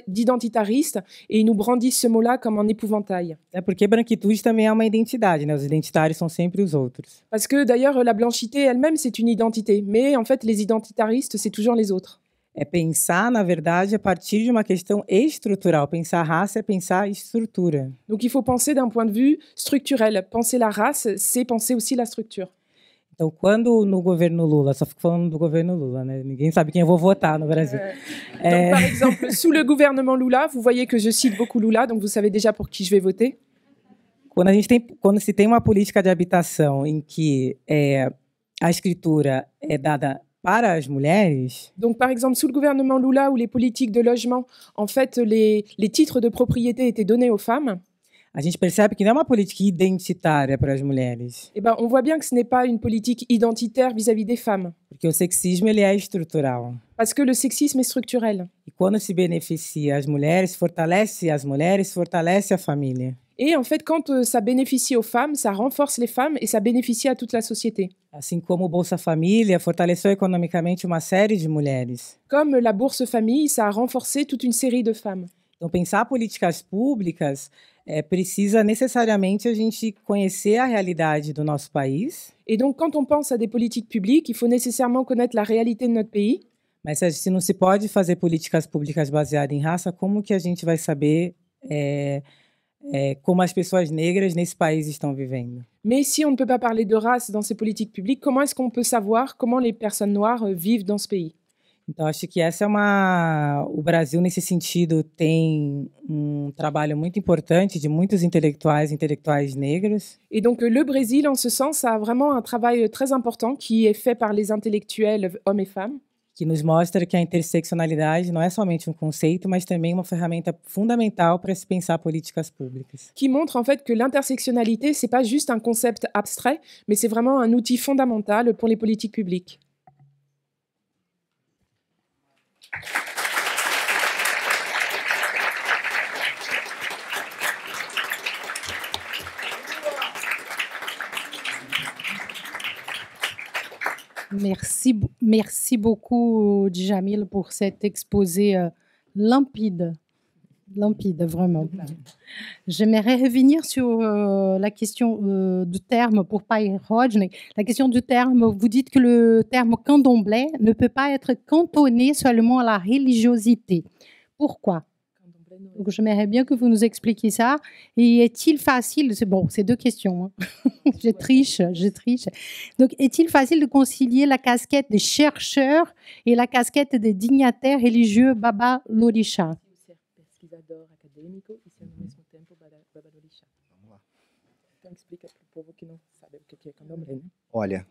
E: d'identitariste, et ils nous brandissent ce mot-là comme un épouvantail.
F: É porque branquitude também é uma identidade, né? Os identitários são sempre os outros.
E: Parce que d'ailleurs, la blanchité elle-même, c'est une identité, mais en fait, les identitaristes, c'est toujours les autres.
F: É pensar, na verdade, a partir de uma questão estrutural. Pensar raça é pensar estrutura.
E: Donc, il faut penser d'un point de vue structurel. Penser la race, c'est penser aussi la structure.
F: Então, quando no governo Lula, só fico falando do governo Lula, né? Ninguém sabe quem eu vou votar no Brasil.
E: Donc, par exemple, sous le gouvernement Lula, vous voyez que je cite beaucoup Lula, donc vous savez déjà pour qui je vais voter.
F: Quando se tem uma política de habitação em que a escritura é dada para as mulheres,
E: Donc, par exemple, sous le gouvernement Lula, où les politiques de logement, en fait, les titres de propriété étaient donnés aux femmes,
F: a gente percebe que não é uma política identitária para as mulheres,
E: eh ben, on voit bien que ce n'est pas une politique identitaire vis-à-vis des femmes,
F: porque o sexismo ele é estrutural.
E: parce que le sexisme est structurel.
F: E quando se beneficia as mulheres, fortalece a família.
E: Et en fait, quand ça bénéficie aux femmes, ça renforce les femmes et ça bénéficie à toute la société.
F: Assim como o Bolsa Família fortaleceu economicamente uma série de mulheres.
E: Comme la bourse famille, ça a renforcé toute une série de femmes.
F: Então, pensar políticas públicas precisa necessariamente a gente conhecer a realidade do nosso país.
E: Et donc, quand on pense à des politiques publiques, il faut nécessairement connaître la réalité de notre pays.
F: Mas se não se pode fazer políticas públicas baseadas em raça, como que a gente vai saber como as pessoas negras nesse país estão vivendo?
E: Mais si on ne peut pas parler de race dans ces politiques publiques, comment est-ce qu'on peut savoir comment les personnes noires vivent dans ce pays?
F: Então, acho que o Brasil, nesse sentido, tem trabalho muito importante de muitos intelectuais negros.
E: Et donc, le Brésil, en ce sens, a vraiment un travail très important qui est fait par les intellectuels, hommes et femmes,
F: que nos mostra que a interseccionalidade não é somente um conceito, mas também uma ferramenta fundamental para se pensar políticas públicas.
E: qui montre en fait que l'intersectionnalité, c'est pas juste un concept abstrait, mais c'est vraiment un outil fondamental pour les politiques publiques.
A: Merci beaucoup, Djamil, pour cet exposé limpide, vraiment. J'aimerais revenir sur la question du terme, pour Pai Rodney. La question du terme, vous dites que le terme candomblé ne peut pas être cantonné seulement à la religiosité. Pourquoi? Donc, j'aimerais bien que vous nous expliquiez ça. Et est-il facile, c'est deux questions, hein. je triche. Donc, est-il facile de concilier la casquette des chercheurs et la casquette des dignitaires religieux Baba Lorisha?
D: Olha,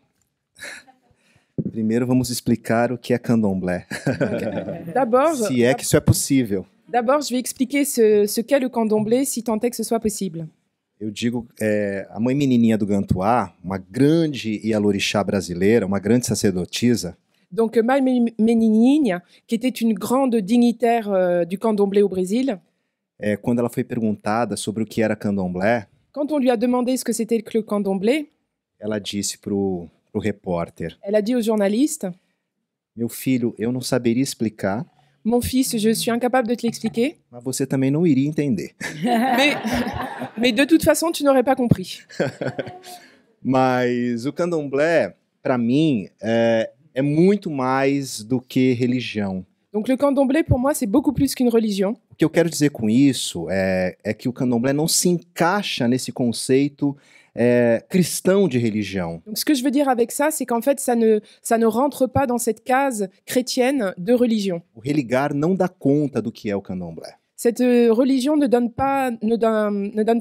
D: primeiro vamos explicar o que é candomblé.
E: D'abord,
D: Se é que isso é possível.
E: D'abord, je vais expliquer ce qu'est le candomblé, si tant est que ce soit possible.
D: Eu digo, a mãe menininha do Gantuá, uma grande Ialorixá brasileira, uma grande sacerdotisa.
E: Donc, Mãe Menininha, qui était une grande dignitaire du candomblé au Brésil,
D: Quando ela foi perguntada sobre o que era candomblé,
E: quand on lui a demandé ce que c'était que le candomblé,
D: ela disse pro repórter:
E: elle a dit aux journalistes,
D: meu filho, eu não saberia explicar,
E: mon fils, je suis incapable de te l'expliquer,
D: mas você também não iria entender.
E: mais de toute façon, tu n'aurais pas compris.
D: Mas o candomblé, para mim, é muito mais do que religião.
E: Donc le candomblé, pour moi, c'est beaucoup plus qu'une religion.
D: O que eu quero dizer com isso é que o candomblé não se encaixa nesse conceito cristão de religião.
E: Donc ce que je veux dire avec ça, c'est qu'en fait, ça ne rentre pas dans cette case chrétienne de religion.
D: O religar não dá conta do que é o candomblé.
E: Cette religion ne donne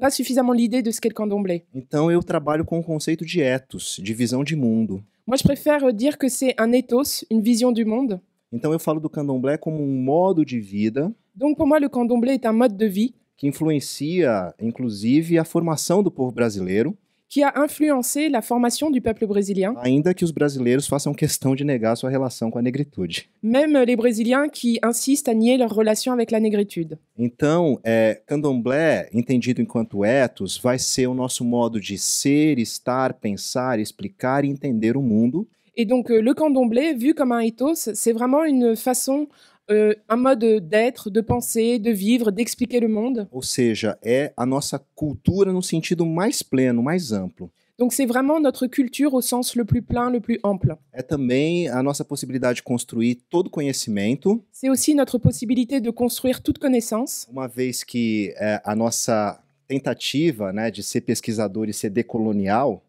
E: pas suffisamment l'idée de ce qu'est le candomblé.
D: Então eu trabalho com o conceito de ethos, de visão de mundo.
E: Moi, je préfère dire que c'est un ethos, une vision du monde.
D: Então eu falo do candomblé como um modo de vida
E: Donc pour moi, le candomblé est un mode de vie
D: que influencia, inclusive, a formação do povo brasileiro,
E: qui a influencé la formation du peuple brésilien,
D: ainda que os brasileiros façam questão de negar sua relação com a negritude.
E: même les Brésiliens qui insistent à nier leur relation avec la négritude.
D: Então, candomblé, entendido enquanto ethos, vai ser o nosso modo de ser, estar, pensar, explicar e entender o mundo.
E: Et donc le candomblé, vu comme un ethos, c'est vraiment une façon, un mode d'être, de penser, de vivre, d'expliquer le monde.
D: Ou seja, é a nossa cultura no sentido mais pleno, mais amplo.
E: Donc c'est vraiment notre culture au sens le plus plein, le plus ample.
D: É também a nossa possibilidade de construir todo conhecimento,
E: C'est aussi notre possibilité de construire toute connaissance,
D: uma vez que a nossa tentativa, né, de ser pesquisador e ser decolonial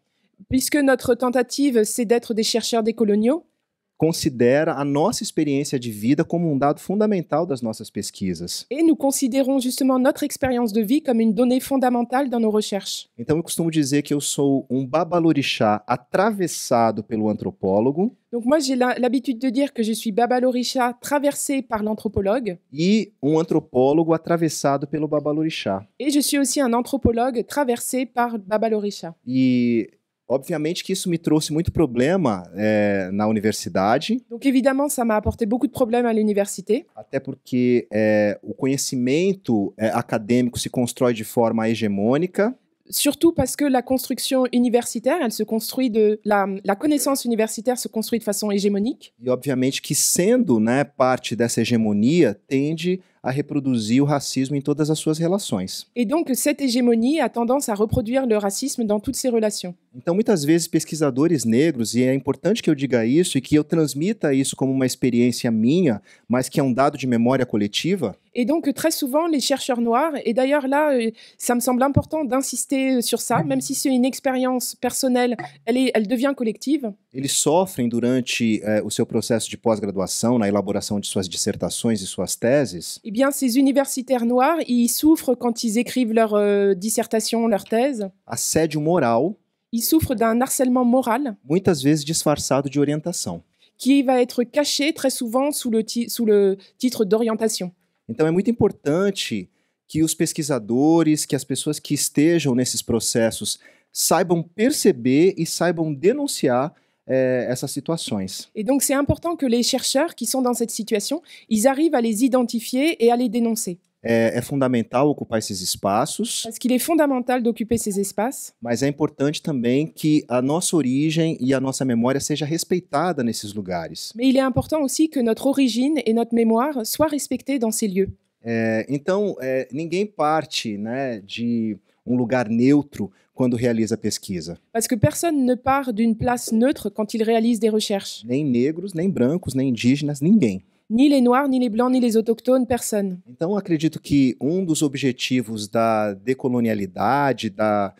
E: puisque notre tentative, c'est d'être des chercheurs décoloniaux.
D: considera a nossa experiência de vida como um dado fundamental das nossas pesquisas.
E: Et nous considérons justement notre expérience de vie comme une donnée fondamentale dans nos recherches.
D: Então eu costumo dizer que eu sou um babalorixá atravessado pelo antropólogo
E: Donc moi, j'ai l'habitude de dire que je suis Babalorixá traversé par l'anthropologue,
D: e um antropólogo atravessado pelo babalorixá.
E: et je suis aussi un anthropologue traversé par Babalorixá.
D: E obviamente que isso me trouxe muito problema na universidade,
E: Donc évidemment, ça m'a apporté beaucoup de problèmes à l'université,
D: até porque o conhecimento acadêmico se constrói de forma hegemônica,
E: surtout parce que la construction universitaire, elle se construit la connaissance universitaire se construit de façon hégémonique.
D: e obviamente que sendo, né, parte dessa hegemonia, tende a reproduzir o racismo em todas as suas relações.
E: Et donc cette hégémonie a tendance à reproduire le racisme dans toutes ses relations.
D: Então, muitas vezes, pesquisadores negros, e é importante que eu diga isso e que eu transmita isso como uma experiência minha, mas que é um dado de memória coletiva,
E: Et donc très souvent, les chercheurs noirs, et d'ailleurs là, ça me semble important d'insister sur ça, même si c'est une expérience personnelle, elle devient collective.
D: eles sofrem durante o seu processo de pós-graduação, na elaboração de suas dissertações e suas teses,
E: Eh bien, ces universitaires noirs, ils souffrent quand ils écrivent leur dissertation, leur thèse.
D: assédio moral,
E: Ils souffrent d'un harcèlement moral
D: muitas vezes disfarçado de orientação.
E: qui va être caché très souvent sous le titre d'orientation.
D: Então, é muito importante que os pesquisadores, que as pessoas que estejam nesses processos saibam perceber e saibam denunciar essas situações.
E: Et donc, c'est important que les chercheurs qui sont dans cette situation, ils arrivent à les identifier et à les dénoncer.
D: É fundamental ocupar esses espaços,
E: Parce qu'il est fondamental d'occuper ces espaces,
D: mas é importante também que a nossa origem e a nossa memória seja respeitada nesses lugares.
E: mais il est important aussi que notre origine et notre mémoire soient respectées dans ces lieux.
D: Então, ninguém parte, né, de um lugar neutro quando realiza pesquisa.
E: Parce que personne ne part d'une place neutre quand il réalise des recherches.
D: Nem negros, nem brancos, nem indígenas, ninguém.
E: Ni les Noirs, ni les Blancs, ni les Autochtones, personne.
D: Então, acredito que um dos objetivos da decolonialidade, da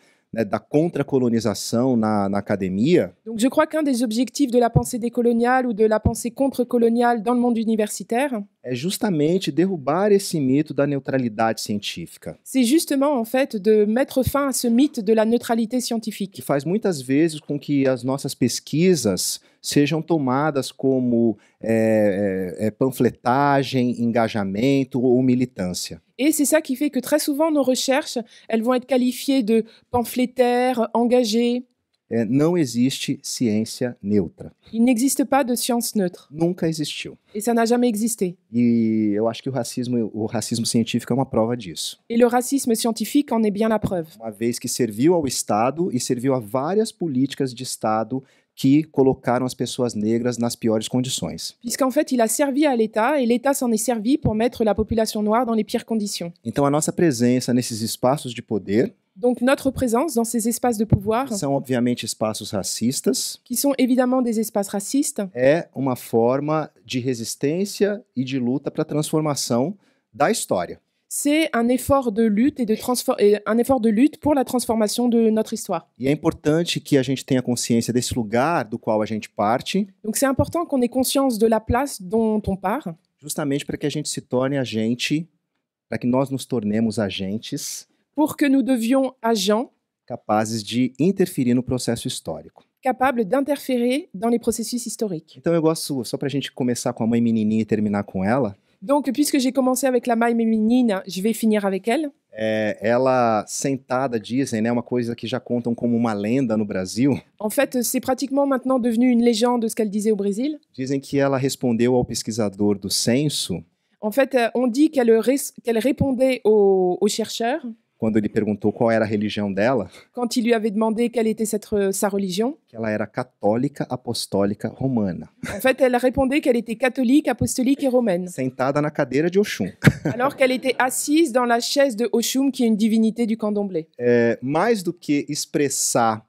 D: contracolonização na academia,
E: Donc je crois qu'un des objectifs de la pensée décoloniale ou de la pensée contre-coloniale dans le monde universitaire,
D: é justamente derrubar esse mito da neutralidade científica,
E: c'est justement en fait de mettre fin à ce mythe de la neutralité scientifique,
D: que faz muitas vezes com que as nossas pesquisas sejam tomadas como panfletagem, engajamento ou militância.
E: Et c'est ça qui fait que très souvent nos recherches, elles vont être qualifiées de pamphlétaires, engagées.
D: Não existe ciência neutra.
E: Il n'existe pas de science neutre.
D: Nunca existiu.
E: Et ça n'a jamais existé.
D: E eu acho que o racismo científico é uma prova disso.
E: Et le racisme scientifique en est bien la preuve.
D: Uma vez que serviu ao Estado e serviu a várias políticas de Estado que colocaram as pessoas negras nas piores condições.
E: Puisqu'en fait, il a servi à l'État et l'État s'en est servi pour mettre la population noire dans les pires conditions.
D: Então, a nossa presença nesses espaços de poder
E: Donc notre présence dans ces espaces de pouvoir,
D: são, obviamente, espaços racistas,
E: qui sont évidemment des espaces racistes,
D: é uma forma de resistência e de luta para a transformação da história.
E: c'est un effort de lutte un effort de lutte pour la transformation de notre histoire.
D: E é importante que a gente tenha consciência desse lugar do qual a gente parte,
E: Donc c'est important qu'on ait conscience de la place dont on part,
D: justamente para que a gente se torne agente para que nós nos tornemos agentes
E: pour que nous devions agents
D: capazes de interferir no processo histórico.
E: capables d'interférer dans les processus historiques.
D: Então eu gosto, só para a gente começar com a mãe menininha e terminar com ela,
E: Donc, puisque j'ai commencé avec la maille féminine, je vais finir avec elle.
D: ela sentada, dizem, né, uma coisa que já contam como uma lenda no Brasil,
E: En fait, c'est pratiquement maintenant devenu une légende ce qu'elle disait au Brésil.
D: dizem que ela respondeu ao pesquisador do censo,
E: En fait, on dit qu'elle répondait aux chercheurs
D: quando ele perguntou qual era a religião dela,
E: quand il lui avait demandé quelle était sa religion.
D: que ela era católica apostólica romana,
E: En fait, elle répondait qu'elle était catholique, apostolique et romaine,
D: sentada na cadeira de Oxum.
E: alors qu'elle était assise dans la chaise de Oshum, qui est une divinité du candomblé.
D: Mais do que expressar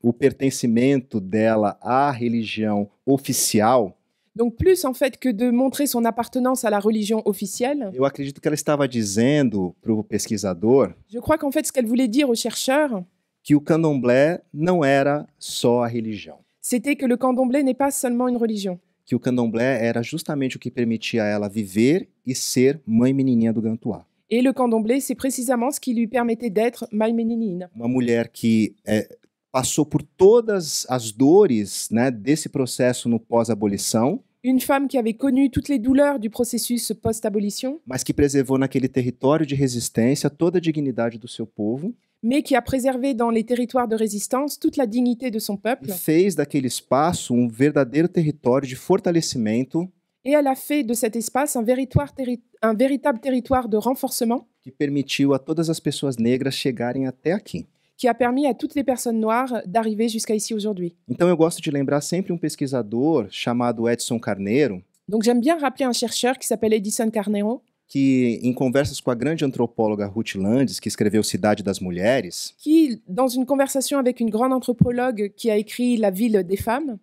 D: o pertencimento dela à religião oficial,
E: Donc, plus en fait que de montrer son appartenance à la religion officielle,
D: eu acredito que ela estava dizendo para o pesquisador
E: je crois qu'en fait, ce qu'elle voulait dire aux chercheurs,
D: que o candomblé não era só a religião,
E: c'était que le candomblé n'est pas seulement une religion.
D: que o candomblé era justamente o que permitia a ela viver e ser mãe menininha do Gantuá.
E: Et le candomblé, c'est précisément ce qui lui permettait d'être Maï Méninine.
D: Uma mulher que passou por todas as dores, né, desse processo no pós-abolição,
E: Une femme qui avait connu toutes les douleurs du processus post-abolition,
D: mas que preservou naquele território de resistência toda a dignidade do seu povo
E: mais qui a préservé dans les territoires de résistance toute la dignité de son
D: e
E: peuple.
D: fez daquele espaço um verdadeiro território de fortalecimento
E: Et elle a fait de cet espace un véritable territoire de renforcement
D: que permitiu a todas as pessoas negras chegarem até aqui.
E: qui a permis à toutes les personnes noires d'arriver jusqu'à ici aujourd'hui.
D: Então eu gosto de lembrar sempre um pesquisador chamado Edson Carneiro,
E: Donc j'aime bien rappeler un chercheur qui s'appelle Edison Carneiro,
D: que em conversas com a grande antropóloga Ruth Landes, que escreveu Cidade das Mulheres,
E: qui, dans une conversation avec une grande anthropologue qui a écrit La ville des femmes,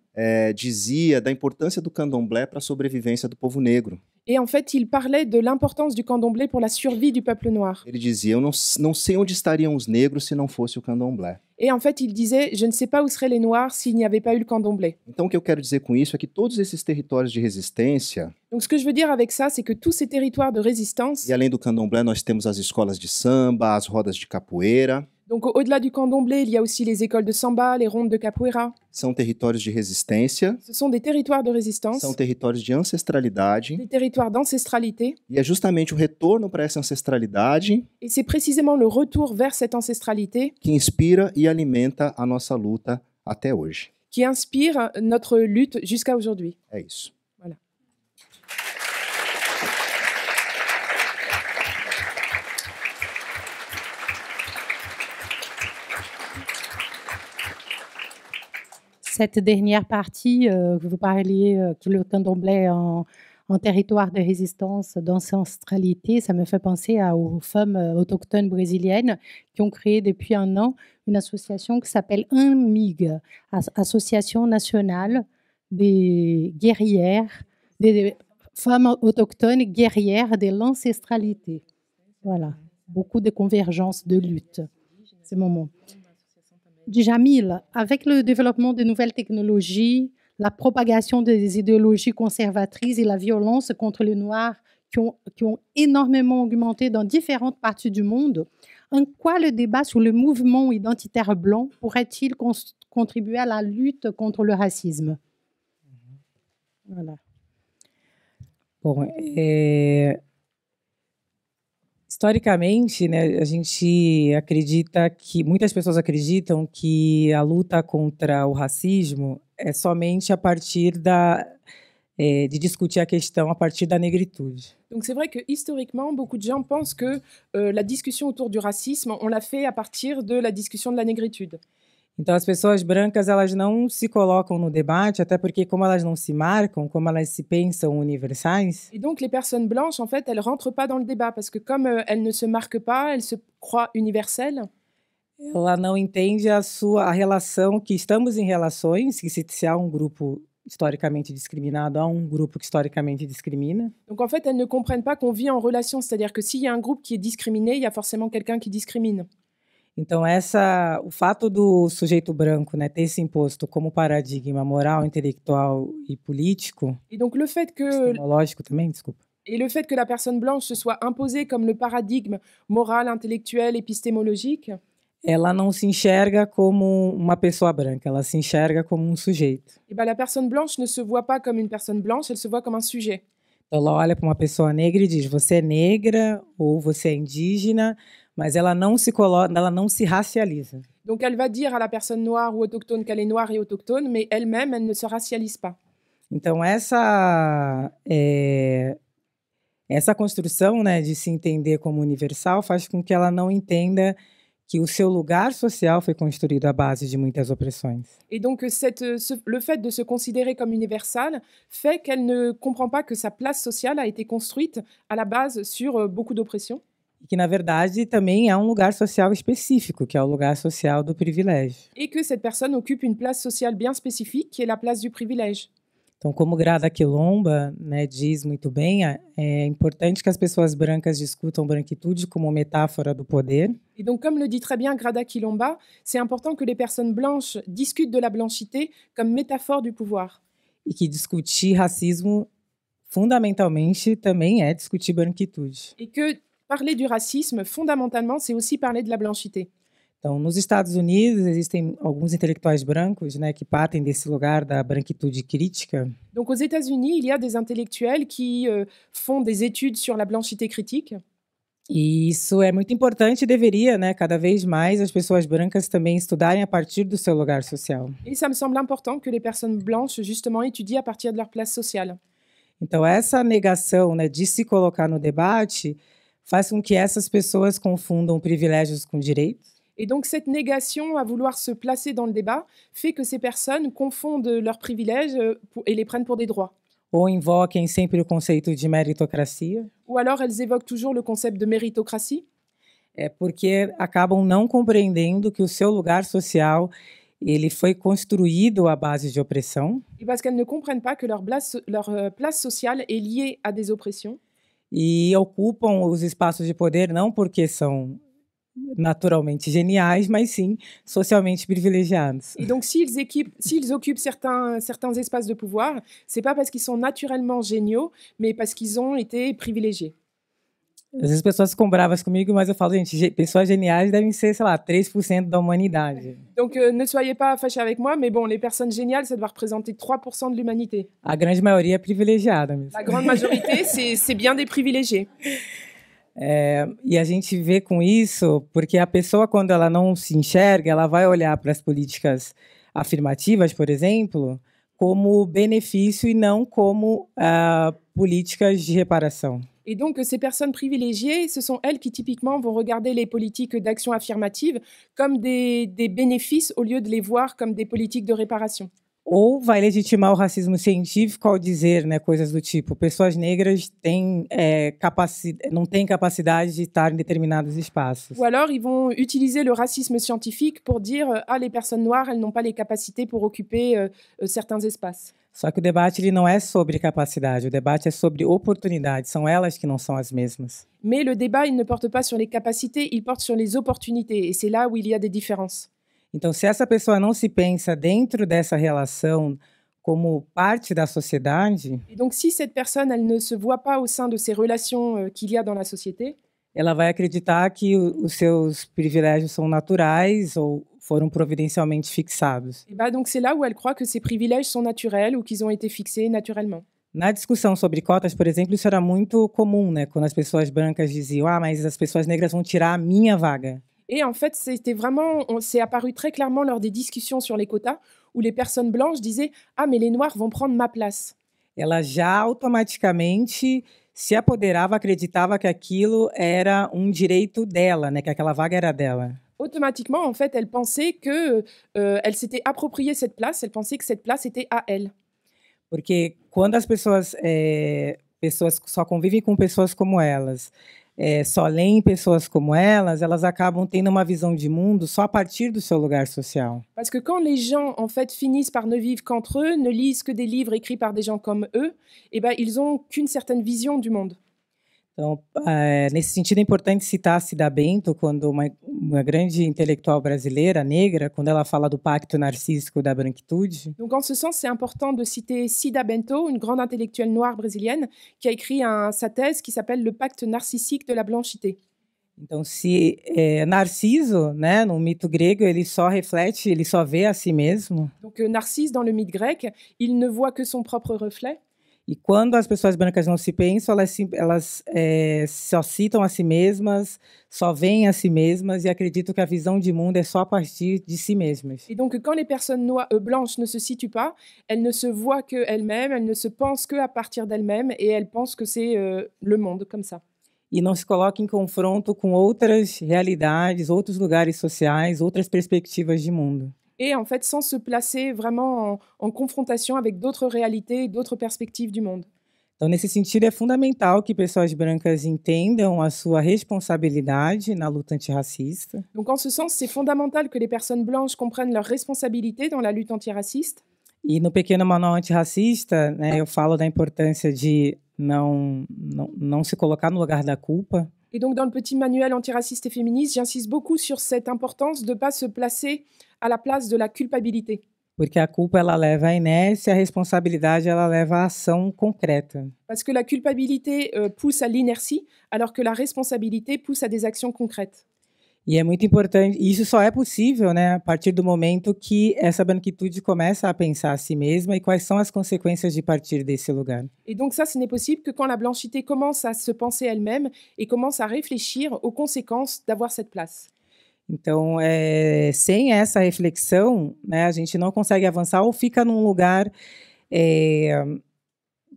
D: dizia da importância do candomblé para a sobrevivência do povo negro.
E: et en fait il parlait de l'importance du candomblé pour la survie du peuple noir.
D: Ele dizia, eu não sei onde estariam os negros se não fosse o candomblé.
E: Et en fait il disait, je ne sais pas où seraient les noirs s'il n'y avait pas eu le candomblé.
D: Então o que eu quero dizer com isso é que todos esses territórios de resistência,
E: Donc ce que je veux dire avec ça, c'est que tous ces territoires de résistance,
D: e além do candomblé nós temos as escolas de samba, as rodas de capoeira,
E: donc au-delà du candomblé, il y a aussi les écoles de samba, les rondes de capoeira.
D: são territórios de resistência,
E: Ce sont des territoires de résistance,
D: são territórios de ancestralidade,
E: des territoires d'ancestralité,
D: e é justamente o retorno para essa ancestralidade
E: et c'est précisément le retour vers cette ancestralité
D: que inspira e alimenta a nossa luta até hoje.
E: qui inspire notre lutte jusqu'à aujourd'hui.
D: É isso.
E: Voilà.
A: Cette dernière partie que vous parliez, que le candomblé en territoire de résistance, d'ancestralité, ça me fait penser aux femmes autochtones brésiliennes qui ont créé depuis un an une association qui s'appelle ANMIG, Association nationale des guerrières, des femmes autochtones guerrières de l'ancestralité. Voilà, beaucoup de convergences, de lutte. C'est mon mot. Djamil, avec le développement de nouvelles technologies, la propagation des idéologies conservatrices et la violence contre les Noirs qui ont énormément augmenté dans différentes parties du monde, en quoi le débat sur le mouvement identitaire blanc pourrait-il contribuer à la lutte contre le racisme? Voilà.
F: Bom, historicamente, né, a gente acredita que muitas pessoas acreditam que a luta contra o racismo é somente a partir de discutir a questão a partir da negritude.
E: Donc c'est vrai que historiquement, beaucoup de gens pensent que la discussion autour du racisme, on l'a fait à partir de la discussion de la négritude.
F: Então, as pessoas brancas, elas não se colocam no debate, até porque como elas não se marcam, como elas se pensam universais,
E: Et donc les personnes blanches, en fait, elles rentrent pas dans le débat parce que comme elles ne se marquent pas, elles se croient universelles.
F: ela não entende a relação, que estamos em relações, que se há um grupo historicamente discriminado, há um grupo que historicamente discrimina.
E: Donc en fait, elles ne comprennent pas qu'on vit en relation, c'est-à-dire que s'il y a un groupe qui est discriminé, il y a forcément quelqu'un qui discrimine.
F: Então, o fato do sujeito branco, né, ter se imposto como paradigma moral, intelectual e político,
E: Et donc le fait que
F: epistemológico também, desculpa,
E: Et le fait que la personne blanche se soit imposée comme le paradigme moral, intellectuel, épistémologique,
F: ela não se enxerga como uma pessoa branca, ela se enxerga como sujeito.
E: eh ben, la personne blanche ne se voit pas comme une personne blanche, elle se voit comme un sujet.
F: Então, ela olha para uma pessoa negra e diz: você é negra ou você é indígena, mas ela não se coloca, ela não se racializa.
E: Donc elle va dire à la personne noire ou autochtone qu'elle est noire et autochtone, mais elle-même, elle ne se racialise pas.
F: Então, essa construção, né, de se entender como universal faz com que ela não entenda que o seu lugar social foi construído à base de muitas opressões.
E: Et donc le fait de se considérer comme universelle fait qu'elle ne comprend pas que sa place sociale a été construite à la base sur beaucoup d'oppression.
F: E que, na verdade, também há um lugar social específico, que é o lugar social do privilégio.
E: Et que cette personne occupe une place sociale bien spécifique, qui est la place du privilège.
F: Então, como Grada Quilomba, né, diz muito bem, é importante que as pessoas brancas discutam branquitude como metáfora do poder.
E: Et donc, comme le dit très bien Grada Quilomba, c'est important que les personnes blanches discutent de la blanchité comme métaphore du pouvoir.
F: E que discutir racismo, fundamentalmente, também é discutir branquitude.
E: Et que parler du racisme, fondamentalement, c'est aussi parler de la blanchité.
F: Então, nos Estados Unidos, existem alguns intelectuais brancos, né, que partem desse lugar da branquitude crítica.
E: Donc, aux États-Unis, il y a des intellectuels qui font des études sur la blanchité critique.
F: E isso é muito importante e deveria, né, cada vez mais as pessoas brancas também estudarem a partir do seu lugar social.
E: Et ça me semble important que les personnes blanches, justement, étudient à partir de leur place sociale.
F: Então, essa negação, né, de se colocar no debate faz com que essas pessoas confundam privilégios com direitos.
E: Et donc, cette négation à vouloir se placer dans le débat fait que ces personnes confondent leurs privilèges et les prennent pour des droits.
F: Ou invoquem sempre o conceito de meritocracia.
E: Ou alors, elles évoquent toujours le concept de méritocratie.
F: É porque acabam não compreendendo que o seu lugar social ele foi construído à base de opressão.
E: Et parce qu'elles ne comprennent pas que leur place sociale est liée à des oppressions.
F: E ocupam os espaços de poder não porque são naturalmente geniais, mas sim socialmente privilegiados.
E: Et donc, s'ils occupent certains espaces de pouvoir, c'est pas parce qu'ils sont naturellement géniaux, mais parce qu'ils ont été privilégiés.
F: Às vezes as pessoas ficam bravas comigo, mas eu falo, gente, pessoas geniais devem ser, sei lá, 3% da humanidade.
E: Donc, ne soyez pas fâchés avec moi, mais bon, les personnes géniales, ça doit représenter 3% de l'humanité.
F: A grande maioria é privilegiada mesmo.
E: La grande majorité, c'est bien des privilégiés.
F: E a gente vê com isso, porque a pessoa, quando ela não se enxerga, ela vai olhar para as políticas afirmativas, por exemplo, como benefício e não como políticas de reparação.
E: Et donc, ces personnes privilégiées, ce sont elles qui, typiquement, vont regarder les politiques d'action affirmative comme des bénéfices au lieu de les voir comme des politiques de réparation.
F: Ou vai legitimar o racismo científico ao dizer, né, coisas do tipo, pessoas negras não têm capacidade de estar em determinados espaços.
E: Ou alors, ils vont utiliser le racisme scientifique pour dire « Ah, les personnes noires, elles n'ont pas les capacités pour occuper certains espaces ».
F: Só que o debate ele não é sobre capacidade, o debate é sobre oportunidade, são elas que não são as mesmas.
E: Mais le débat, il ne porte pas sur les capacités, il porte sur les opportunités. Et c'est là où il y a des différences.
F: Então, se essa pessoa não se pensa dentro dessa relação como parte da sociedade,
E: Et donc, si cette personne, elle ne se voit pas au sein de ces relations qu'il y a dans la société,
F: ela vai acreditar que os seus privilégios são naturais ou foram providencialmente fixados.
E: et bah donc c'est là où elle croit que ces privilèges sont naturels ou qu'ils ont été fixés naturellement.
F: Na discussão sobre cotas, por exemplo, isso era muito comum, né? Quando as pessoas brancas diziam, mas as pessoas negras vão tirar a minha vaga.
E: Et en fait, c'est apparu très clairement lors des discussions sur les quotas, où les personnes blanches disaient « Ah, mais les Noirs vont prendre ma place ».
F: Ela já automaticamente se apoderava, acreditava que aquilo era direito dela, né? Que aquela vaga era dela.
E: Automatiquement, en fait, elle pensait que elle s'était appropriée cette place, elle pensait que cette place était à elle.
F: Porque quando as pessoas só convivem com pessoas como elas, só leem pessoas como elas acabam tendo uma visão de mundo só a partir do seu lugar social.
E: Parce que quand les gens, en fait, finissent par ne vivre qu'entre eux, ne lisent que des livres écrits par des gens comme eux, eh ben, ils ont qu'une certaine vision du monde.
F: Então, nesse sentido, é importante citar a Cida Bento, quando uma grande intelectual brasileira, negra, quando ela fala do pacto narcísico da branquitude.
E: Donc en ce sens, c'est important de citer Cida Bento, une grande intellectuelle noire brésilienne, qui a écrit sa thèse qui s'appelle Le pacte narcissique de la blanchité.
F: Então, se Narciso, né, no mito grego, ele só reflete, ele só vê a si mesmo.
E: Donc Narcisse, dans le mythe grec, il ne voit que son propre reflet.
F: E quando as pessoas brancas não se pensam, elas só citam a si mesmas, só veem a si mesmas e acreditam que a visão de mundo é só a partir de si mesmas.
E: Et donc, quand les personnes blanches ne se situent pas, elles ne se voient qu'elles-mêmes, elles ne se pensent qu'à partir d'elles-mêmes et elles pensent que c'est le monde comme ça.
F: E não se colocam em confronto com outras realidades, outros lugares sociais, outras perspectivas de mundo.
E: Et en fait, sans se placer vraiment en confrontation avec d'autres réalités, d'autres perspectives du monde.
F: Então, nesse sentido, é fundamental que pessoas brancas entendam a sua responsabilidade na luta antirracista.
E: Donc, en ce sens, c'est fondamental que les personnes blanches comprennent leur responsabilité dans la lutte antirraciste.
F: E no pequeno manual antirracista, né, eu falo da importância de não se colocar no lugar da culpa.
E: Et donc, dans le petit manuel antiraciste et féministe, j'insiste beaucoup sur cette importance de ne pas se placer à la place de la culpabilité.
F: Porque a culpa, ela leva à inércia, a responsabilidade, ela leva à ação concreta.
E: Parce que la culpabilité pousse à l'inertie, alors que la responsabilité pousse à des actions concrètes.
F: E é muito importante, e isso só é possível, né, a partir do momento que essa branquitude começa a pensar a si mesma e quais são as consequências de partir desse lugar.
E: Et donc ça, ce n'est possible que quand la blanchité commence à se penser elle-même et commence à réfléchir aux conséquences d'avoir cette place.
F: Então, sem essa reflexão, né, a gente não consegue avançar ou fica num lugar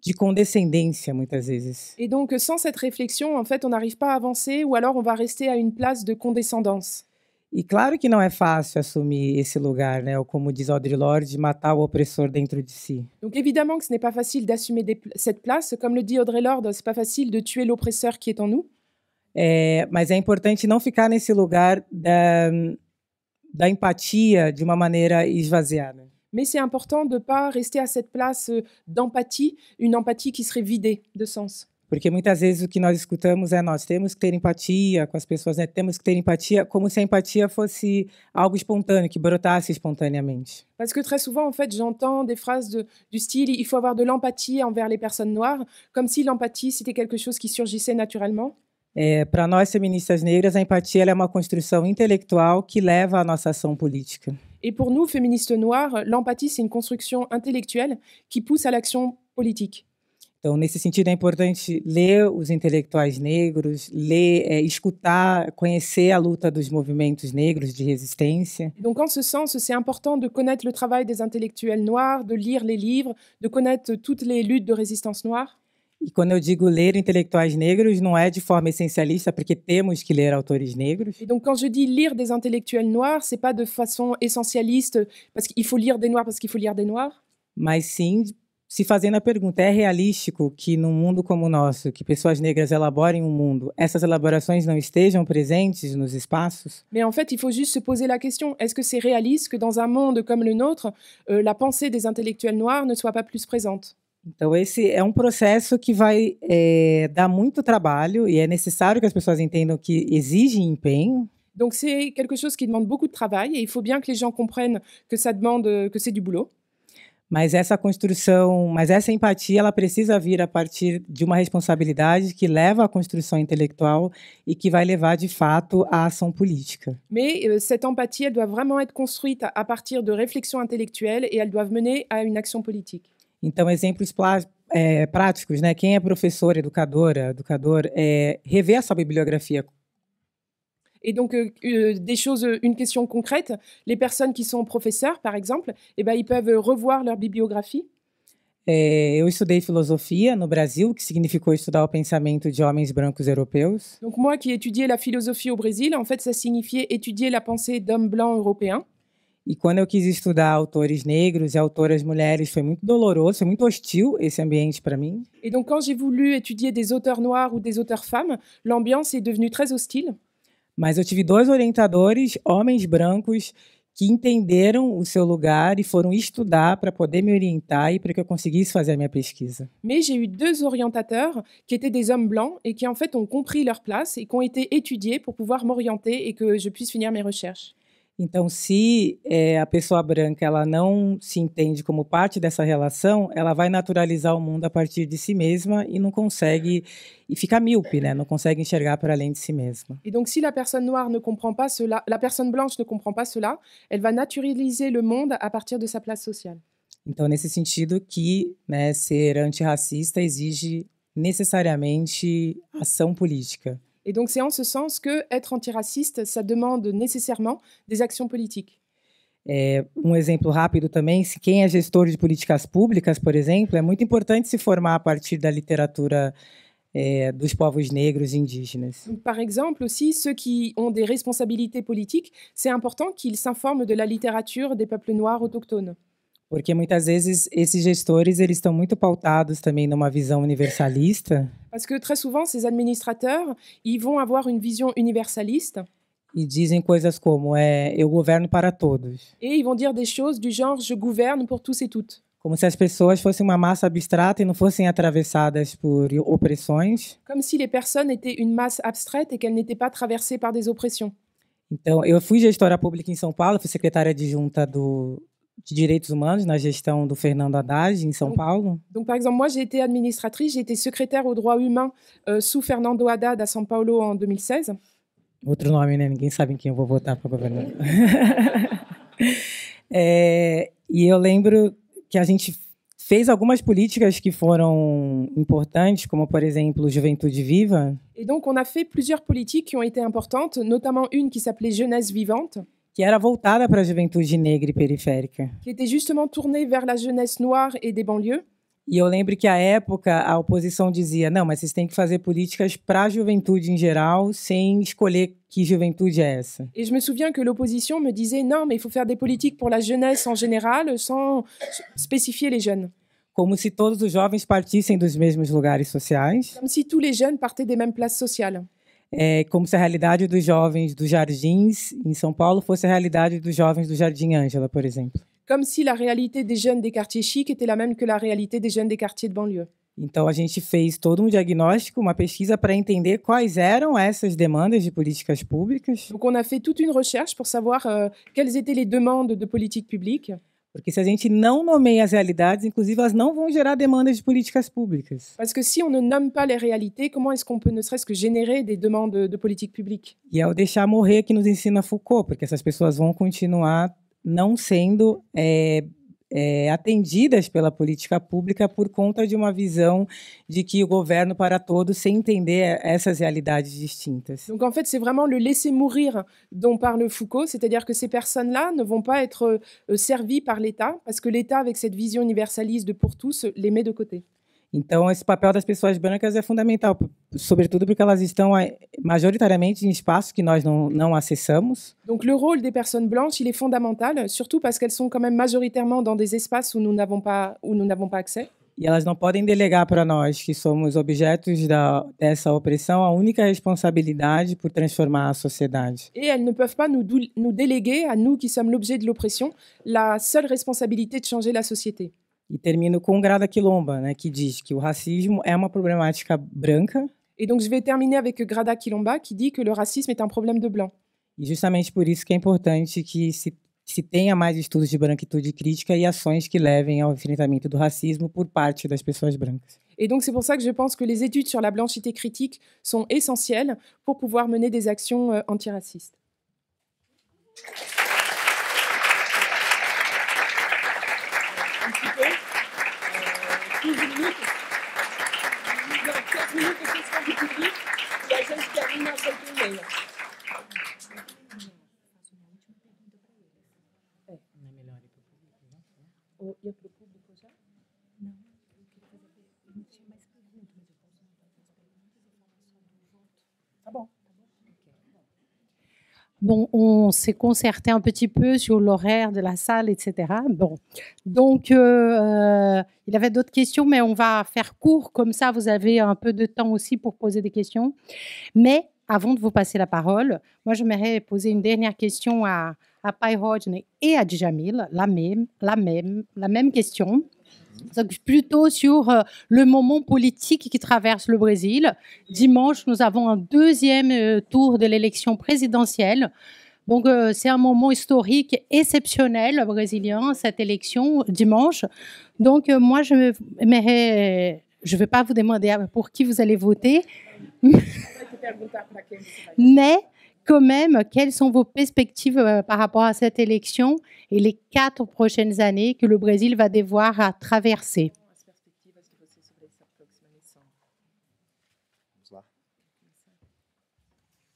F: de condescendência, muitas vezes.
E: Et donc, sans cette réflexion, en fait, on n'arrive pas à avancer ou alors on va rester à une place de condescendance.
F: E claro que não é fácil assumir esse lugar, né, ou como diz Audre Lorde, matar o opressor dentro de si.
E: Donc évidemment que ce n'est pas facile d'assumer cette place. Comme le dit Audre Lorde, c'est pas facile de tuer l'oppresseur qui est en nous.
F: Mas é importante não ficar nesse lugar da empatia de uma maneira esvaziada.
E: Mais c'est important de ne pas rester à cette place d'empathie, une empathie qui serait vidée de sens.
F: Porque muitas vezes o que nós escutamos é nós temos que ter empatia com as pessoas, né? Temos que ter empatia, como se a empatia fosse algo espontâneo, que brotasse espontaneamente.
E: Parce que très souvent, en fait, j'entends des phrases du style « il faut avoir de l'empathie envers les personnes noires », comme si l'empathie, c'était quelque chose qui surgissait naturellement.
F: Para nós, feministas negras, a empatia ela é uma construção intelectual que leva à nossa ação política.
E: Et pour nous, féministes noires, l'empathie, c'est une construction intellectuelle qui pousse à l'action politique.
F: Então, nesse sentido, é importante ler os intelectuais negros, escutar, conhecer a luta dos movimentos negros de resistência.
E: Donc, en ce sens, c'est important de connaître le travail des intellectuels noirs, de lire les livres, de connaître toutes les luttes de résistance noire.
F: E quando eu digo ler intelectuais negros, não é de forma essencialista, porque temos que ler autores negros.
E: Et donc, quand je dis lire des intellectuels noirs, c'est pas de façon essentialiste, parce qu'il faut lire des noirs parce qu'il faut lire des noirs.
F: Mas sim, se fazendo a pergunta, é realístico que num mundo como o nosso, que pessoas negras elaborem um mundo, essas elaborações não estejam presentes nos espaços?
E: Mais en fait, il faut juste se poser la question, est-ce que c'est réaliste que dans un monde comme le nôtre, la pensée des intellectuels noirs ne soit pas plus présente?
F: Então, esse é um processo que vai dar muito trabalho e é necessário que as pessoas entendam que exige empenho.
E: Donc, c'est quelque chose qui demande beaucoup de travail et il faut bien que les gens comprennent que ça demande, que c'est du boulot.
F: Mas essa construção, essa empatia, ela precisa vir a partir de uma responsabilidade que leva à construção intelectual e que vai levar, de fato, à ação política.
E: Mais cette empathie, elle doit vraiment être construite à partir de réflexions intellectuelles et elles doivent mener à une action politique.
F: Então, exemplos práticos, né? Quem é professor, educador, rever a sua bibliografia.
E: Et donc, une question concrète, les personnes qui sont professeurs, par exemple, ils peuvent revoir leur bibliographie.
F: Eu estudei filosofia no Brasil, que significou estudar o pensamento de homens brancos europeus.
E: Donc, moi qui étudiais la philosophie au Brésil, en fait, ça signifiait étudier la pensée d'hommes blancs européens.
F: E quando eu quis estudar autores negros e autoras mulheres, foi muito doloroso, foi muito hostil esse ambiente para mim.
E: Et donc, quand j'ai voulu étudier des auteurs noirs ou des auteurs femmes, l'ambiance est devenue très hostile.
F: Mas eu tive 2 orientadores, homens brancos, que entenderam o seu lugar e foram estudar para poder me orientar e para que eu conseguisse fazer a minha pesquisa.
E: Mais j'ai eu 2 orientateurs qui étaient des hommes blancs et qui en fait ont compris leur place et qui ont été étudiés pour pouvoir m'orienter et que je puisse finir mes recherches.
F: Então, se a pessoa branca ela não se entende como parte dessa relação, ela vai naturalizar o mundo a partir de si mesma e não consegue, e fica míope, né? Não consegue enxergar para além de si mesma.
E: Et donc si la personne noire ne comprend pas cela, la personne blanche ne comprend pas cela, elle va naturaliser le monde à partir de sa place sociale.
F: Então, nesse sentido que, né, ser antirracista exige necessariamente ação política.
E: Et donc c'est en ce sens que être antiraciste, ça demande nécessairement des actions politiques.
F: Exemplo rápido também, se quem é gestor de políticas públicas, por exemplo, é muito importante se formar a partir da literatura dos povos negros e indígenas.
E: Donc, par exemple aussi, ceux qui ont des responsabilités politiques, c'est important qu'ils s'informent de la littérature des peuples noirs autochtones.
F: Porque muitas vezes esses gestores eles estão muito pautados também numa visão universalista.
E: Parce que très souvent, ces administrateurs, ils vont avoir une vision universaliste.
F: E dizem coisas como eu governo para todos.
E: Et ils vont dire des choses du genre je gouverne pour tous et toutes.
F: Como se as pessoas fossem uma massa abstrata e não fossem atravessadas por opressões.
E: Comme si les personnes étaient une masse abstraite et qu'elles n'étaient pas traversées par des oppressions.
F: Então, eu fui gestora pública em São Paulo, fui secretária adjunta de Direitos Humanos na gestão do Fernando Haddad, em São Paulo.
E: Donc, par exemple, moi, j'ai été administratrice, j'ai été secrétaire aux droits humains sous Fernando Haddad à São Paulo en 2016.
F: Outro nome, né? Ninguém sabe em quem eu vou votar para governador. E eu lembro que a gente fez algumas políticas que foram importantes, como, por exemplo, Juventude Viva.
E: Et donc, on a fait plusieurs politiques qui ont été importantes, notamment une qui s'appelait Jeunesse Vivante,
F: que era voltada para a juventude negra e periférica.
E: qui était justement tournée vers la jeunesse noire et des banlieues.
F: E eu lembro que, à época, a oposição dizia, não, mas vocês têm que fazer políticas para a juventude em geral, sem escolher que juventude é essa.
E: Et je me souviens que l'opposition me disait, non, mais il faut faire des politiques pour la jeunesse en général, sans spécifier les jeunes.
F: Como se todos os jovens partissem dos mesmos lugares sociais.
E: Comme si tous les jeunes partaient des mêmes places sociales.
F: Como se a realidade dos jovens dos Jardins, em São Paulo, fosse a realidade dos jovens do Jardim Ângela, por exemplo.
E: Comme si la réalité des jeunes des quartiers chics était la même que la réalité des jeunes des quartiers de banlieue.
F: Então, a gente fez todo um diagnóstico, uma pesquisa para entender quais eram essas demandas de políticas públicas.
E: Donc, on a fait toute une recherche pour savoir quelles étaient les demandes de politique publique.
F: Porque se a gente não nomeia as realidades, inclusive, elas não vão gerar demandas de políticas públicas.
E: Parce que si on ne nomme pas les réalités, comment est-ce qu'on peut ne serait-ce que générer des demandes de politique publique?
F: E é o deixar morrer que nos ensina Foucault, porque essas pessoas vão continuar não sendo atendidas pela política pública por conta de uma visão de que o governo para todos, sem entender essas realidades distintas.
E: Donc en fait, c'est vraiment le laisser mourir dont parle Foucault, c'est-à-dire que ces personnes-là ne vont pas être servies par l'État, parce que l'État, avec cette vision universaliste de pour tous, les met de côté.
F: Então, esse papel das pessoas brancas é fundamental, sobretudo porque elas estão majoritariamente em espaços que nós não acessamos.
E: Donc, le rôle des personnes blanches, il est fondamental, surtout parce qu'elles sont quand même majoritairement dans des espaces où nous n'avons pas accès.
F: E elas não podem delegar para nós, que somos objetos dessa opressão, a única responsabilidade por transformar a sociedade.
E: Et elles ne peuvent pas nous déléguer, à nous qui sommes l'objet de l'oppression, la seule responsabilité de changer la société.
F: E termino com Grada Quilomba, né, que diz que o racismo é uma problemática branca.
E: Et donc, je vais terminer avec Grada Quilomba, qui dit que le racisme est un problème de blanc.
F: E justamente por isso que é importante que se tenha mais estudos de branquitude crítica e ações que levem ao enfrentamento do racismo por parte das pessoas brancas.
E: Et donc, c'est pour ça que je pense que les études sur la blanchité critique sont essentielles pour pouvoir mener des actions antiracistes.
A: Bon, on s'est concerté un petit peu sur l'horaire de la salle, etc. Bon, donc il y avait d'autres questions, mais on va faire court, comme ça vous avez un peu de temps aussi pour poser des questions. Mais avant de vous passer la parole, moi j'aimerais poser une dernière question à à Pai Rodney et à Djamil, la même question. Donc, plutôt sur le moment politique qui traverse le Brésil. Dimanche, nous avons un deuxième tour de l'élection présidentielle. Donc, c'est un moment historique exceptionnel brésilien, cette élection dimanche. Donc, moi, je ne vais pas vous demander pour qui vous allez voter, mais quand même, quelles sont vos perspectives par rapport à cette élection et les 4 prochaines années que le Brésil va devoir traverser?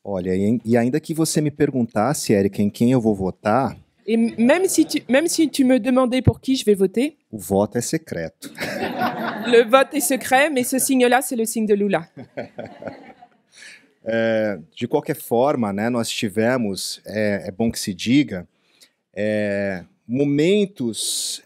D: Olha, e ainda que você me perguntasse, Érica, em quem eu vou votar,
E: Et même si tu me demandais pour qui je vais voter,
D: o voto é secreto.
E: le vote est secret, mais ce signe-là, c'est le signe de Lula.
D: De qualquer forma, né, nós tivemos, é bom que se diga, momentos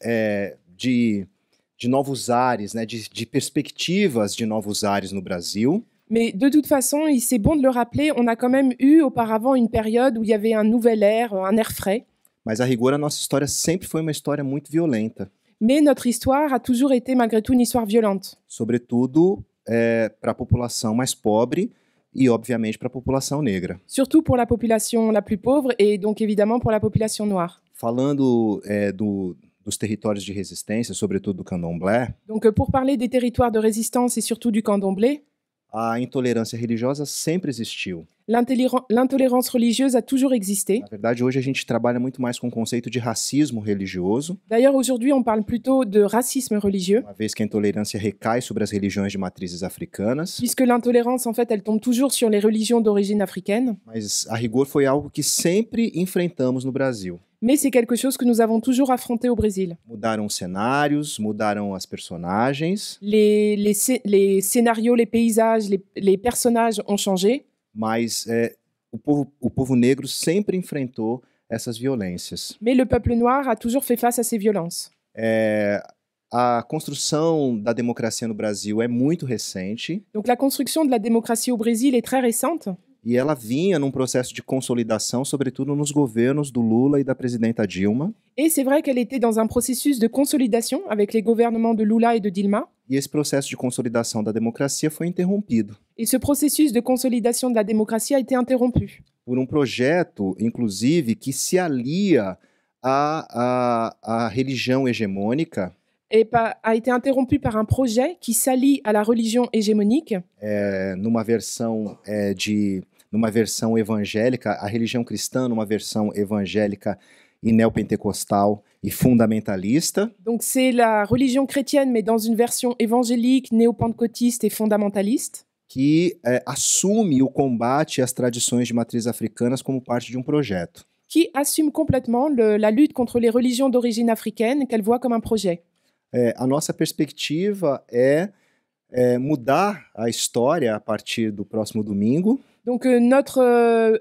D: de novos ares, né, de perspectivas de novos ares no Brasil.
E: Mais de toute façon, c'est bon de le rappeler, on a quand même eu auparavant une période où il y avait un nouvel air, un air frais.
D: Mas a rigor, a nossa história sempre foi uma história muito violenta.
E: Mais notre histoire a toujours été malgré tout une histoire violente.
D: Sobretudo para a população mais pobre e, obviamente, para a população negra.
E: Surtout pour la population la plus pauvre et donc évidemment pour la population noire.
D: Falando dos territórios de resistência, sobretudo do candomblé,
E: Donc pour parler des territoires de résistance et surtout du candomblé,
D: a intolerância religiosa sempre existiu.
E: l'intolérance religieuse a toujours existé.
D: Na verdade, hoje a gente trabalha muito mais com o conceito de racismo religioso,
E: D'ailleurs, aujourd'hui, on parle plutôt de racisme religieux,
D: uma vez que a intolerância recai sobre as religiões de matrizes africanas,
E: puisque l'intolérance, en fait, elle tombe toujours sur les religions d'origine africaine.
D: mas a rigor foi algo que sempre enfrentamos no Brasil.
E: Mais c'est quelque chose que nous avons toujours affronté au Brésil.
D: Mudaram os cenários, mudaram as personagens,
E: Les scénarios, les paysages, les personnages ont changé,
D: mas o povo negro sempre enfrentou essas violências.
E: mais le peuple noir a toujours fait face à ces violences.
D: A construção da democracia no Brasil é muito recente
E: Donc la construction de la démocratie au Brésil est très récente,
D: e ela vinha num processo de consolidação, sobretudo nos governos do Lula e da presidenta Dilma.
E: et c'est vrai qu'elle était dans un processus de consolidation avec les gouvernements de Lula et de Dilma.
D: E esse processo de consolidação da democracia foi interrompido
E: Et ce processus de consolidation de la démocratie a été interrompu
D: por projeto, inclusive, que se alia à religião hegemônica,
E: et a été interrompu par un projet qui s'allie à la religion hégémonique,
D: numa versão evangélica, a religião cristã numa versão evangélica e neopentecostal e fundamentalista,
E: donc c'est la religion chrétienne mais dans une version évangélique, néo-pentecôtiste et fondamentaliste,
D: que assume o combate às tradições de matriz africanas como parte de projeto.
E: qui assume complètement la lutte contre les religions d'origine africaine qu'elle voit comme un projet.
D: A nossa perspectiva é mudar a história a partir do próximo domingo
E: Donc notre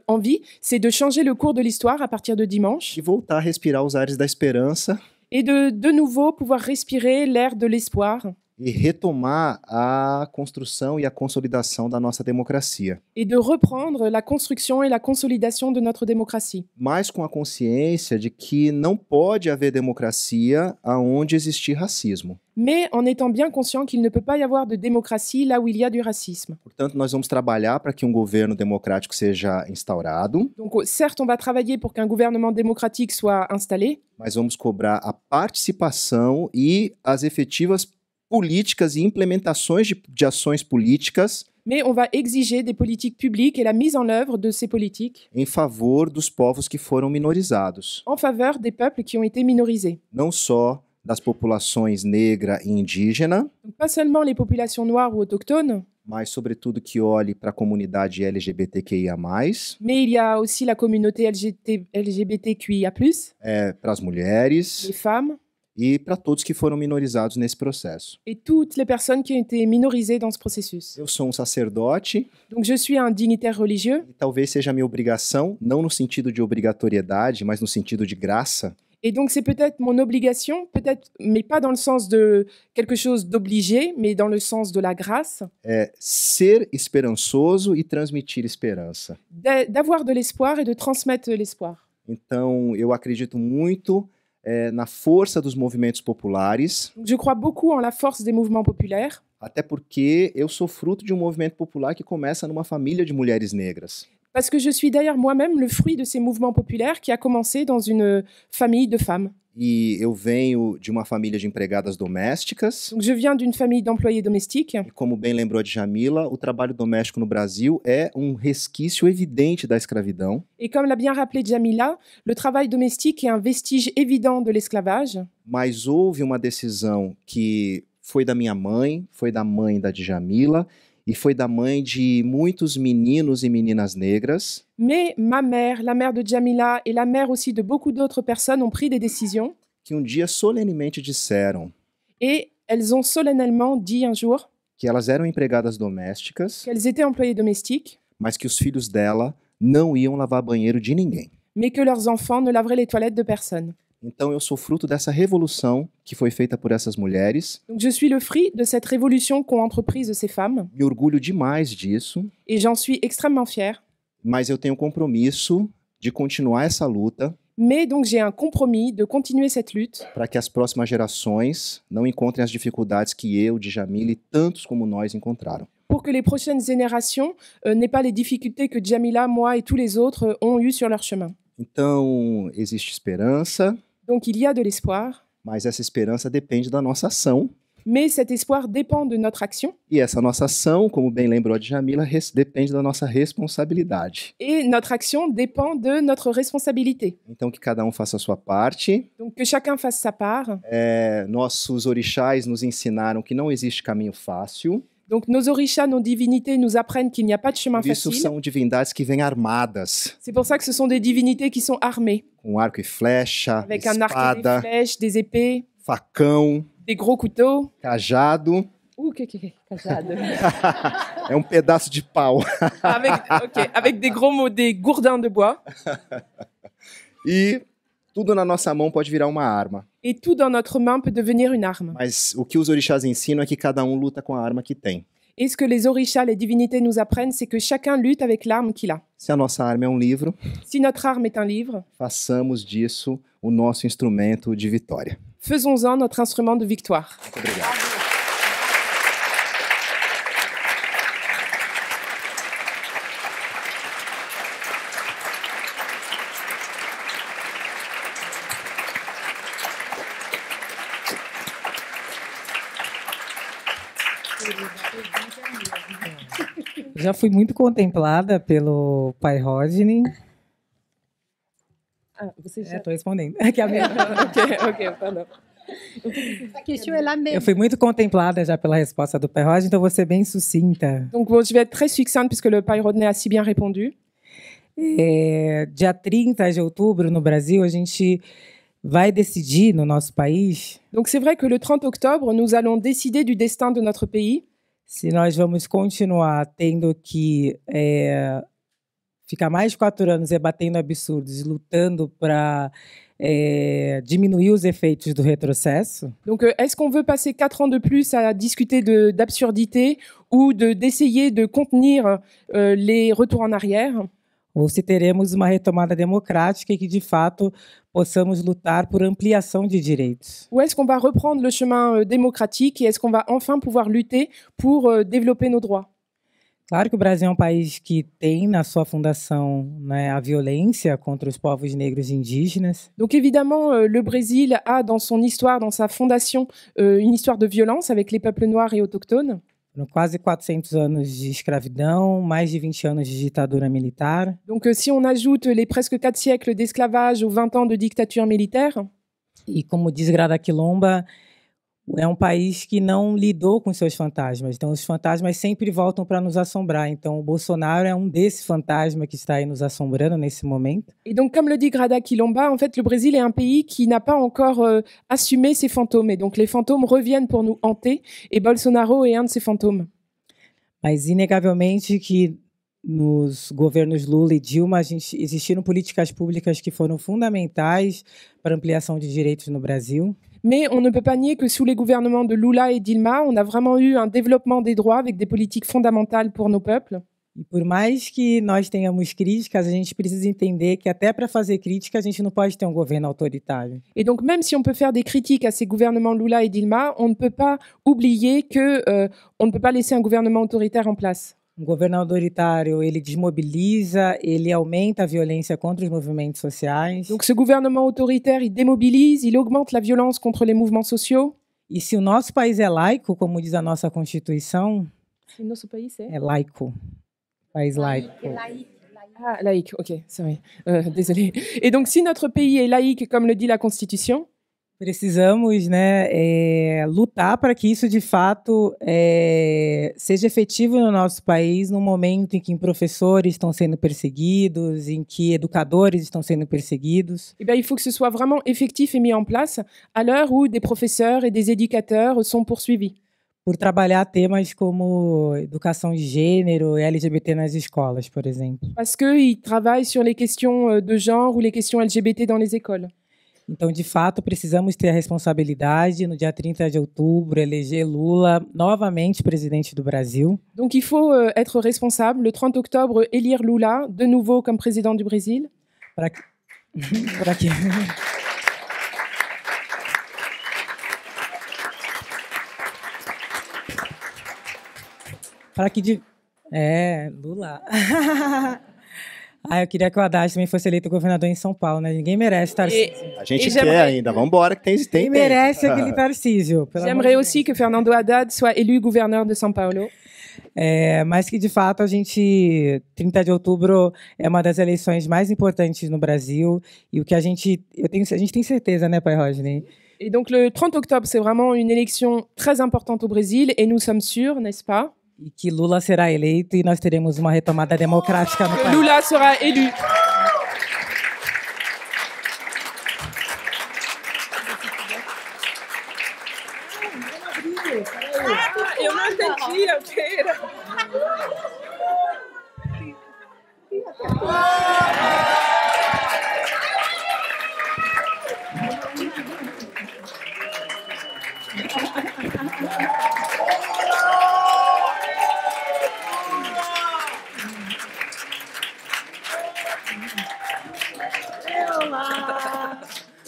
E: envie, c'est de changer le cours de l'histoire à partir de dimanche
D: e voltar a respirar os ares da esperança
E: et de nouveau pouvoir respirer l'air de l'espoir
D: e retomar a construção e a consolidação da nossa democracia.
E: et de reprendre la construction et la consolidation de notre démocratie.
D: Mas com a consciência de que não pode haver democracia aonde existir racismo.
E: Mais en étant bien conscient qu'il ne peut pas y avoir de démocratie là où il y a du racisme.
D: Portanto, nós vamos trabalhar para que governo democrático seja instaurado,
E: Donc certes, on va travailler pour qu'un gouvernement démocratique soit installé,
D: mas vamos cobrar a participação e as efetivas políticas e implementações de ações políticas
E: mais on va exiger des politiques publiques et la mise en œuvre de ces politiques
D: em favor dos povos que foram minorizados,
E: en faveur des peuples qui ont été minorisés.
D: não só das populações negra e indígena,
E: Donc pas seulement les populations noires ou autochtones,
D: mas sobretudo que olhe para a comunidade LGBTQIA+,
E: mais il y a aussi la communauté LGBTQIA+,
D: para as mulheres
E: les femmes
D: e para todos que foram minorizados nesse processo.
E: et toutes les personnes qui ont été minorisées dans ce processus.
D: Eu sou sacerdote
E: Donc je suis un dignitaire religieux
D: e talvez seja a minha obrigação, não no sentido de obrigatoriedade, mas no sentido de graça,
E: et donc c'est peut-être mon obligation, peut-être, mais pas dans le sens de quelque chose d'obligé, mais dans le sens de la grâce,
D: ser esperançoso e transmitir esperança.
E: d'avoir de l'espoir et de transmettre l'espoir.
D: Então, eu acredito muito na força dos movimentos populares,
E: Donc, je crois beaucoup en la force des mouvements populaires,
D: até porque eu sou fruto de um movimento popular que começa numa família de mulheres negras.
E: parce que je suis d'ailleurs moi-même le fruit de ces mouvements populaires qui a commencé dans une famille de femmes.
D: E eu venho de uma família de empregadas domésticas.
E: Donc, je viens d'une famille d'employés domestiques.
D: E como bem lembrou a Djamila, o trabalho doméstico no Brasil é um resquício evidente da escravidão.
E: Et comme l'a bien rappelé Djamila, le travail domestique est un vestige évident de l'esclavage.
D: Mas houve uma decisão que foi da minha mãe, foi da mãe da Djamila e foi da mãe de muitos meninos e meninas negras,
E: Mais ma mère, la mère de Djamila et la mère aussi de beaucoup d'autres personnes ont pris des décisions
D: que um dia solenemente disseram
E: et elles ont solennellement dit un jour
D: que elas eram empregadas domésticas,
E: qu'elles étaient employées domestiques,
D: mas que os filhos dela não iam lavar banheiro de ninguém.
E: mais que leurs enfants ne laveraient les toilettes de personne.
D: Então eu sou fruto dessa revolução que foi feita por essas mulheres.
E: Donc je suis le fruit de cette révolution qu'ont entreprise ces femmes
D: Me orgulho demais disso,
E: et j'en suis extrêmement fière.
D: mas eu tenho um compromisso de continuar essa luta
E: Mais donc j'ai un compromis de continuer cette lutte
D: para que as próximas gerações não encontrem as dificuldades que eu, Djamila e tantos como nós encontraram.
E: pour que les prochaines générations n'aient pas les difficultés que Djamila, moi et tous les autres ont eues sur leur chemin.
D: Então, existe esperança,
E: Donc il y a de l'espoir,
D: mas essa esperança depende da nossa ação.
E: mais cet espoir dépend de notre action.
D: E essa nossa ação, como bem lembrou a Djamila, depende da nossa responsabilidade.
E: Et notre action dépend de notre responsabilité.
D: Então, que cada um faça a sua parte.
E: Donc que chacun fasse sa part.
D: Nossos orixás nos ensinaram que não existe caminho fácil.
E: Donc nos orishas, nos divinités nous apprennent qu'il n'y a pas de chemin
D: Por isso
E: facile.
D: são divindades que vêm armadas,
E: C'est pour ça que ce sont des divinités qui sont armées,
D: com arco e flecha,
E: avec un arc et des
D: espada,
E: flèches, des épées,
D: facão,
E: des gros couteaux.
D: cajado.
E: Que cajade.
D: É um pedaço de pau.
E: Avec des gros mots, des gourdins de bois.
D: E tudo na nossa mão pode virar uma arma.
E: Et tout dans notre main peut devenir une arme.
D: Mas o que os orixás ensinam é que cada um luta com a arma que tem.
E: Et ce que les orishas, les divinités nous apprennent, c'est que chacun lutte avec l'arme qu'il a.
D: Se a nossa arma é um livro,
E: Si notre arme est un livre,
D: façamos disso o nosso instrumento de vitória.
E: faisons-en notre instrument de victoire.
D: Muito obrigado.
F: Já fui muito contemplada pelo pai Rodney.
E: Você já...
F: Estou respondendo. É que a minha...
E: ok, pardon.
A: A question est la même.
F: Eu fui muito contemplada já pela resposta do pai Rodney, então vou ser bem sucinta.
E: Donc bon, je vais être très succincte puisque le pai Rodney a si bien répondu.
F: Dia 30 de outubro, no Brasil, a gente vai decidir no nosso país
E: Donc c'est vrai que le 30 octobre, nous allons décider du destin de notre pays.
F: se nós vamos continuar tendo que ficar mais de 4 anos rebatendo absurdos e lutando para diminuir os efeitos do retrocesso,
E: Donc est-ce qu'on veut passer 4 ans de plus à discuter d'absurdité ou d'essayer de contenir les retours en arrière,
F: ou se teremos uma retomada democrática e que, de fato, possamos lutar por ampliação de direitos.
E: ou est-ce qu'on va reprendre le chemin démocratique et est-ce qu'on va enfin pouvoir lutter pour développer nos droits?
F: Claro que o Brasil é um país que tem na sua fundação, né, a violência contra os povos negros e indígenas.
E: Donc évidemment, le Brésil a dans son histoire, dans sa fondation, une histoire de violence avec les peuples noirs et autochtones.
F: Quase 400 anos de escravidão, mais de 20 anos de ditadura militar.
E: Donc si on ajoute les presque 4 siècles d'esclavage aux 20 ans de dictature militaire,
F: E como diz Grada Quilomba, é um país que não lidou com seus fantasmas. Então, os fantasmas sempre voltam para nos assombrar. Então, o Bolsonaro é um desses fantasmas que está aí nos assombrando nesse momento.
E: et donc comme le dit Grada Quilomba, en fait le Brésil est un pays qui n'a pas encore assumé ses fantômes. Et donc les fantômes reviennent pour nous hanter et Bolsonaro est un de ces fantômes.
F: Mas, inegavelmente, que nos governos Lula e Dilma existiram políticas públicas que foram fundamentais para a ampliação de direitos no Brasil.
E: Mais on ne peut pas nier que sous les gouvernements de Lula et Dilma, on a vraiment eu un développement des droits avec des politiques fondamentales pour nos peuples.
F: E por mais que nós tenhamos críticas, a gente precisa entender que até para fazer crítica, a gente não pode ter um governo autoritário.
E: Et donc, même si on peut faire des critiques à ces gouvernements Lula et Dilma, on ne peut pas oublier que on ne peut pas laisser un gouvernement autoritaire en place.
F: Um governo autoritário, ele desmobiliza, ele aumenta a violência contra os movimentos sociais.
E: Donc, ce gouvernement autoritaire, il démobilise, il augmente la violence contre les mouvements sociaux.
F: E se o nosso país é laico, como diz a nossa Constituição,
E: Et notre pays, c'est
F: é laico. País laico.
E: Ah, laïque, ok, sorry. Désolé. Et donc, si notre pays est laïque, comme le dit la Constitution,
F: Precisamos, né, lutar para que isso, de fato, seja efetivo no nosso país, no momento em que professores estão sendo perseguidos, em que educadores estão sendo perseguidos.
E: eh bien, il faut que ce soit vraiment effectif et mis en place à l'heure où des professeurs et des éducateurs sont poursuivis.
F: Por trabalhar temas como educação de gênero e LGBT nas escolas, por exemplo.
E: Parce qu'ils travaillent sur les questions de genre ou les questions LGBT dans les écoles.
F: Então, de fato, precisamos ter a responsabilidade, no dia 30 de outubro, eleger Lula novamente presidente do Brasil.
E: Donc, il faut être responsable. Le 30 octobre, élire Lula de nouveau comme président du Brésil.
F: Para que... para que... para que... Lula. Eu queria que o Haddad também fosse eleito governador em São Paulo, né? Ninguém merece Tarcísio.
D: A gente quer ainda, vamos embora que tem
F: Ninguém merece aquele Tarcísio.
E: J'aimerais aussi que Fernando Haddad soit élu gouverneur de São Paulo.
F: Mas que, de fato, 30 de outubro é uma das eleições mais importantes no Brasil. E o que a gente tem certeza, né, Pai Rodney?
E: Et donc, le 30 octobre, c'est vraiment une élection très importante au Brésil. Et nous sommes sûrs, n'est-ce pas?
F: E que Lula será eleito e nós teremos uma retomada democrática no país.
E: Lula sera élu. Eu não entendi,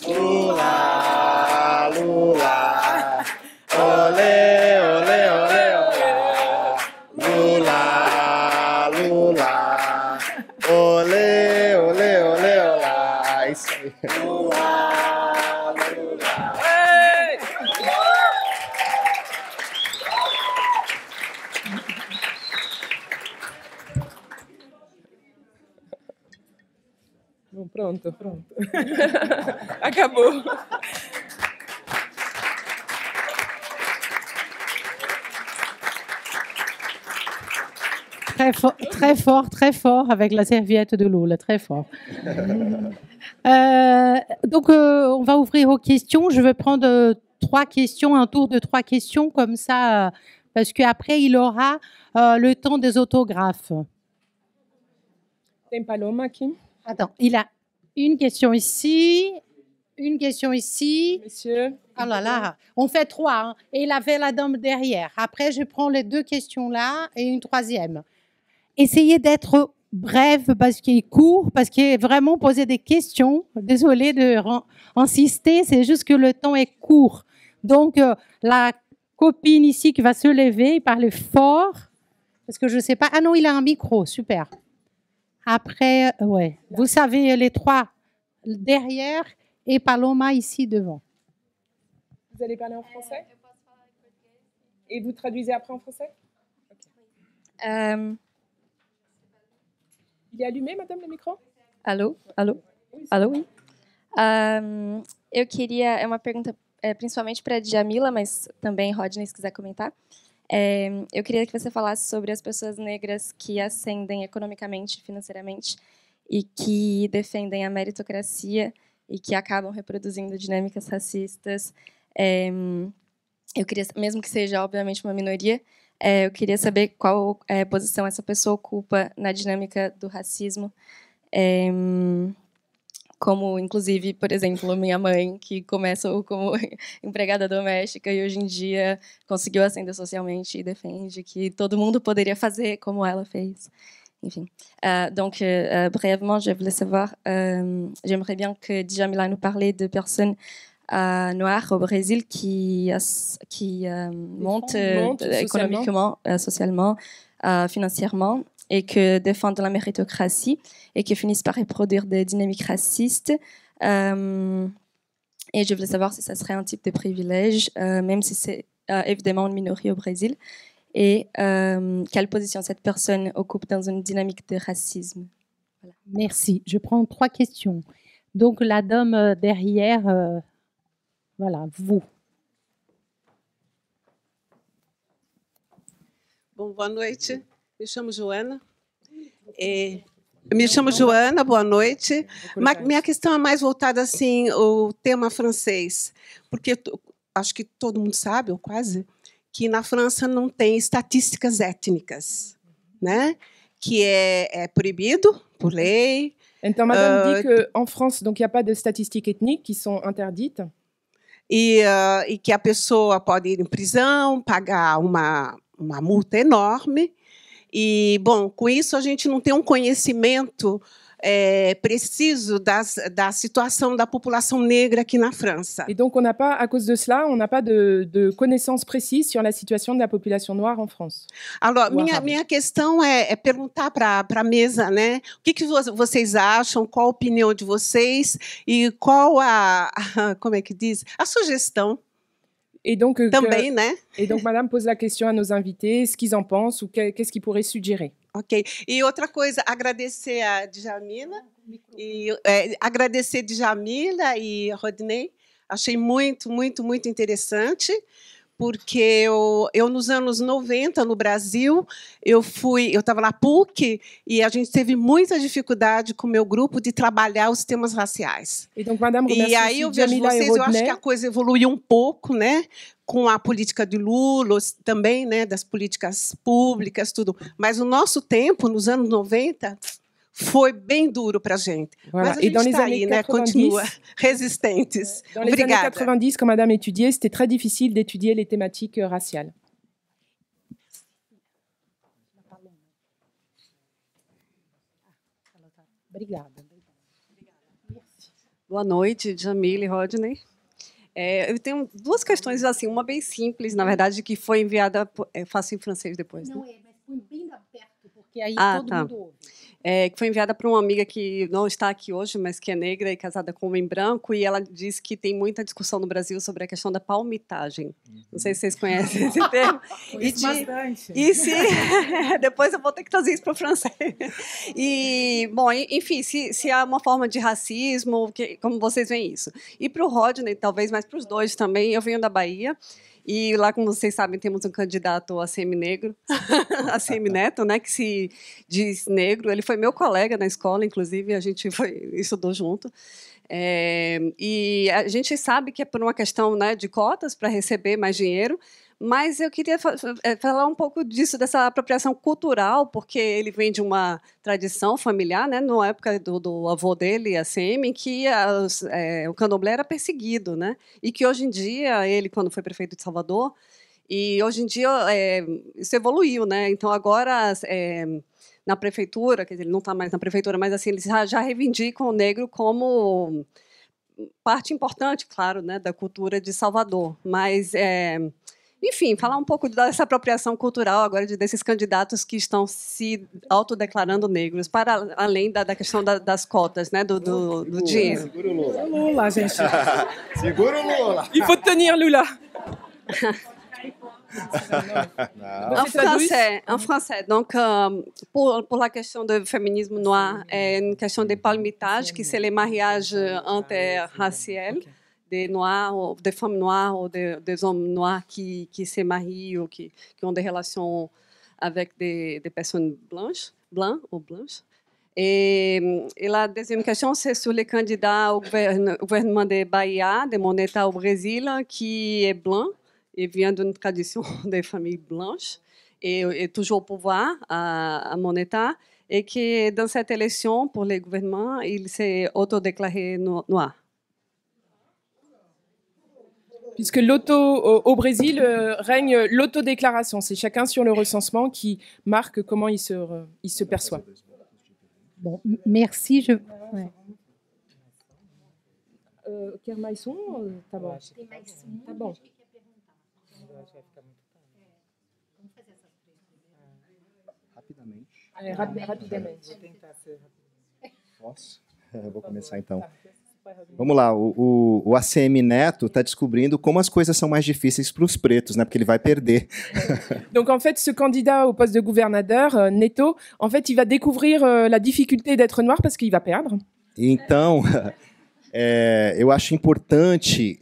D: Lula, Lula, olê, olê, olê, olê. Lula, Lula, olê, olê, olê, olá. Isso aí. Lula, Lula.
E: Bom, pronto. Acabou.
A: Très fort avec la serviette de Lula, très fort. Donc, on va ouvrir aux questions. Je vais prendre 3 questions, un tour de 3 questions comme ça, parce qu'après, il aura le temps des autographes.
E: Tem Paloma aqui.
A: Attends, il a une question ici, une question ici.
E: Monsieur.
A: Oh là là, on fait 3. Hein. Et il avait la dame derrière. Après, je prends les 2 questions là et une 3e. Essayez d'être bref parce qu'il est court, parce qu'il est vraiment posé des questions. Désolée d'insister, c'est juste que le temps est court. Donc, la copine ici qui va se lever, parler fort, parce que je ne sais pas. Ah non, il a un micro, super. Après, ouais, vous savez les 3 derrière et Paloma ici devant.
E: Vous allez parler en français? Et vous traduisez après en français?
G: Okay.
E: Il est allumé, madame, le micro?
G: Alô? Oui. Eu queria... É uma pergunta principalmente para a Djamila, mas também, Rodney, se quiser comentar. Eu queria que você falasse sobre as pessoas negras que ascendem economicamente, financeiramente, e que defendem a meritocracia e que acabam reproduzindo dinâmicas racistas. Eu queria, mesmo que seja, obviamente, uma minoria, eu queria saber qual posição essa pessoa ocupa na dinâmica do racismo, como, inclusive, por exemplo, minha mãe, que começou como empregada doméstica e hoje em dia conseguiu ascender socialmente e defende que todo mundo poderia fazer como ela fez. Enfim. Donc, brièvement, je voulais savoir, j'aimerais bien que Djamila nous parlait de personnes noires au Brésil qui montent économiquement, socialement, financièrement, et que défendent la méritocratie et qui finissent par reproduire des dynamiques racistes. Et je voulais savoir si ça serait un type de privilège, même si c'est évidemment une minorité au Brésil, et quelle position cette personne occupe dans une dynamique de racisme.
A: Voilà. Merci. Je prends 3 questions. Donc, la dame derrière, voilà, vous.
H: Bom, boa noite. Me chamo Joana. Me chamo Joana, boa noite. Minha questão é mais voltada assim ao tema francês, porque acho que todo mundo sabe, ou quase, que na França não tem estatísticas étnicas, né? Que é proibido por lei.
E: Então, madame dit qu'en France, donc, il n'y a pas de statistiques ethniques qui sont interdites.
H: E que a pessoa pode ir em prisão, pagar uma multa enorme. E, bom, com isso a gente não tem um conhecimento preciso da situação da população negra aqui na França.
E: Et donc, on n'a pas, à cause de cela, on n'a pas de connaissances précises sur la situation de la population noire en France.
H: Alors, minha questão é perguntar para a mesa, né? O que vocês acham, qual a opinião de vocês e qual como é que diz? A sugestão.
E: Et donc,
H: também, né?
E: Et donc, madame pose la question à nos invités, ce qu'ils en pensent ou qu'est-ce qu'ils pourraient suggérer.
H: Ok. E outra coisa, agradecer a Djamila e Rodney. Achei muito, muito, muito interessante, porque eu nos anos 90, no Brasil, eu estava na PUC e a gente teve muita dificuldade com o meu grupo de trabalhar os temas raciais.
E: E donc, madame,
H: e aí eu vejo vocês, eu acho que a coisa evoluiu um pouco, né? Com a política de Lula, também, né, das políticas públicas, tudo. Mas o nosso tempo, nos anos 90, foi bem duro para a gente.
E: Voilà.
H: Mas a gente está aí, né, continua resistentes.
E: Dans les années 90, quand madame étudiait, c'était très difficile d'étudier les thématiques raciales.
A: Obrigada.
I: Boa noite, Djamila e Rodney. Eu tenho 2 questões, assim, uma bem simples, na verdade, que foi enviada... faço em francês depois, né?
A: Não, mas foi bem perto, porque aí todo mundo ouve.
I: Que foi enviada para uma amiga que não está aqui hoje, mas que é negra e casada com um homem branco, e ela diz que tem muita discussão no Brasil sobre a questão da palmitagem. Não sei se vocês conhecem esse termo.
F: Bastante.
I: E se... Depois eu vou ter que trazer isso para o francês. E, bom, enfim, se há uma forma de racismo, como vocês veem isso. E para o Rodney, talvez, mas para os dois também, eu venho da Bahia, e lá, como vocês sabem, temos um candidato ACM negro, ACM Neto, né, que se diz negro. Ele foi meu colega na escola, inclusive, a gente estudou junto. E a gente sabe que é por uma questão, né, de cotas para receber mais dinheiro, mas eu queria falar um pouco disso, dessa apropriação cultural, porque ele vem de uma tradição familiar, né, na época do avô dele, ACM, em que o candomblé era perseguido, né, e que hoje em dia, ele, quando foi prefeito de Salvador, e hoje em dia isso evoluiu, né, então agora na prefeitura, quer dizer, ele não está mais na prefeitura, mas assim, eles já reivindicam o negro como parte importante, claro, né, da cultura de Salvador, mas... Enfim, falar um pouco dessa apropriação cultural agora desses candidatos que estão se autodeclarando negros, para além da questão das cotas, né, do dinheiro.
F: Segura o Lula. Lula, gente.
D: Segura o Lula.
E: Il faut tenir Lula.
I: En français. Donc, pour la question du féminisme noir, une question de palmitage, qui c'est les mariages interraciels. Des noirs, des femmes noires ou des hommes noirs qui se marient ou qui ont des relations avec des personnes blanches. Et la deuxième question, c'est sur les candidats au gouvernement de Bahia, de Moneta au Brésil, qui est blanc et vient d'une tradition des familles blanches et est toujours au pouvoir à Moneta. et que dans cette élection pour le gouvernement, il s'est autodéclaré noir.
E: Puisque au Brésil règne l'autodéclaration. C'est chacun sur le recensement qui marque comment il se perçoit.
A: Bon, merci. Ouais.
E: Kermaisson, tá bom. Tá bom.
D: Rapidamente. Posso? Eu vou começar então. Vamos lá, o ACM Neto está descobrindo como as coisas são mais difíceis para os pretos, né? Porque ele vai perder.
E: Donc en fait, ce candidat au poste de gouverneur, Neto, en fait, il va découvrir la difficulté d'être noir parce qu'il va perdre.
D: Então, eu acho importante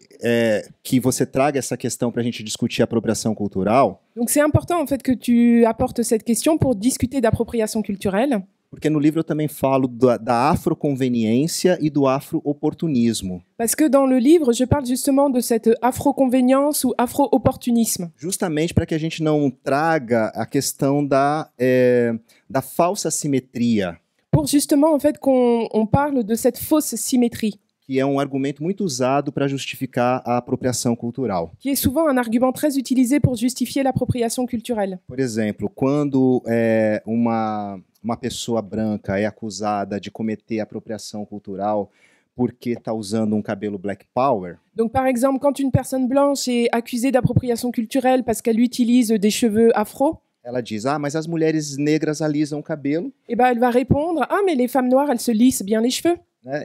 D: que você traga essa questão para a gente discutir a apropriação cultural.
E: Donc c'est important en fait que tu apportes cette question pour discuter d'appropriation culturelle.
D: Porque no livro eu também falo da afroconveniência e do afro-oportunismo.
E: Parce que dans le livre, je parle justement de cette afro-convenience ou afro-opportunisme.
D: Justamente para que a gente não traga a questão da falsa simetria.
E: Pour justement en fait qu'on parle de cette fausse symétrie.
D: Que é argumento muito usado para justificar a apropriação cultural.
E: Qui est souvent un argument très utilisé pour justifier l'appropriation culturelle.
D: Por exemplo, quando uma pessoa branca é acusada de cometer apropriação cultural porque está usando cabelo Black Power.
E: Donc par exemple, quand une personne blanche est accusée d'appropriation culturelle parce qu'elle utilise des cheveux afro,
D: ela diz: "Ah, mas as mulheres negras alisam o cabelo."
E: Et ben elle va répondre: "Ah, mais les femmes noires, elles se lissent bien les cheveux."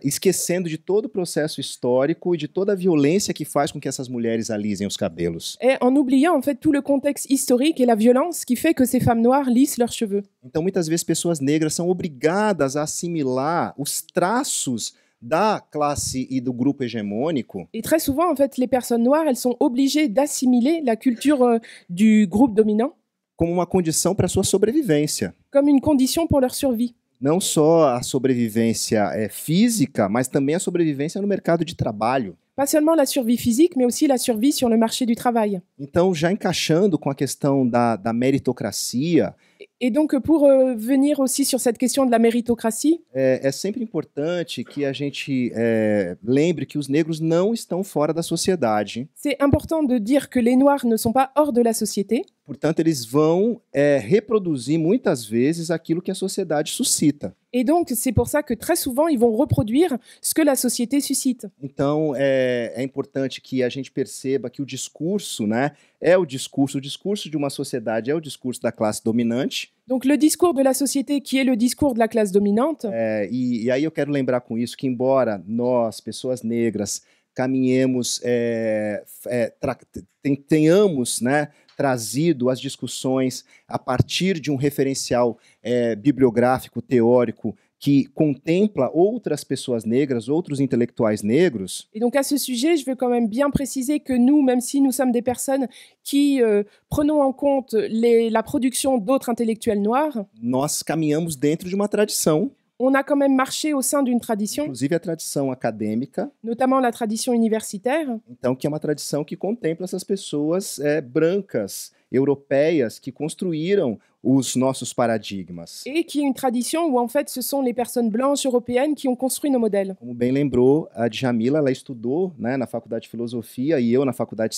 D: Esquecendo de todo o processo histórico e de toda a violência que faz com que essas mulheres alisem os cabelos.
E: Et en oubliant en fait tout le contexte historique et la violence qui fait que ces femmes noires lissent leurs cheveux.
D: Então muitas vezes pessoas negras são obrigadas a assimilar os traços da classe e do grupo hegemônico.
E: Et très souvent en fait les personnes noires, elles sont obligées d'assimiler la culture du groupe dominant
D: como uma condição para sua sobrevivência.
E: Comme une condition pour leur survie.
D: Não só a sobrevivência física, mas também a sobrevivência no mercado de trabalho.
E: Pas seulement la survie physique, mais aussi la survie sur le marché du travail.
D: Então, já encaixando com a questão da meritocracia.
E: Et donc, pour venir aussi sur cette question de la méritocratie,
D: é sempre importante que a gente lembre que os negros não estão fora da sociedade.
E: C'est important de dire que les noirs ne sont pas hors de la société.
D: Portanto, eles vão reproduzir muitas vezes aquilo que a sociedade suscita.
E: Et donc, c'est pour ça que très souvent, ils vont reproduire ce que la société suscite.
D: Então, é importante que a gente perceba que o discurso, né, o discurso de uma sociedade é o discurso da classe dominante.
E: Donc, le discours de la société qui est le discours de la classe dominante.
D: E aí eu quero lembrar com isso que, embora nós, pessoas negras, caminhemos, tenhamos, né, trazido as discussões a partir de referencial bibliográfico, teórico, que contempla outras pessoas negras, outros intelectuais negros.
E: Et donc à ce sujet, je veux quand même bien préciser que nous, même si nous sommes des personnes qui prenons en compte la production d'autres intellectuels noirs,
D: nós caminhamos dentro de uma tradição.
E: On a quand même marché au sein d'une tradition,
D: inclusive a tradição acadêmica,
E: notamment la tradition universitaire.
D: Então, que é uma tradição que contempla essas pessoas brancas, europeias, que construíram os nossos paradigmas.
E: Et qui est une tradition où en fait ce sont les personnes blanches européennes qui ont construit nos modèles.
D: Como bem lembrou a Djamila, ela estudou, né, na Faculdade de Filosofia e eu na Faculdade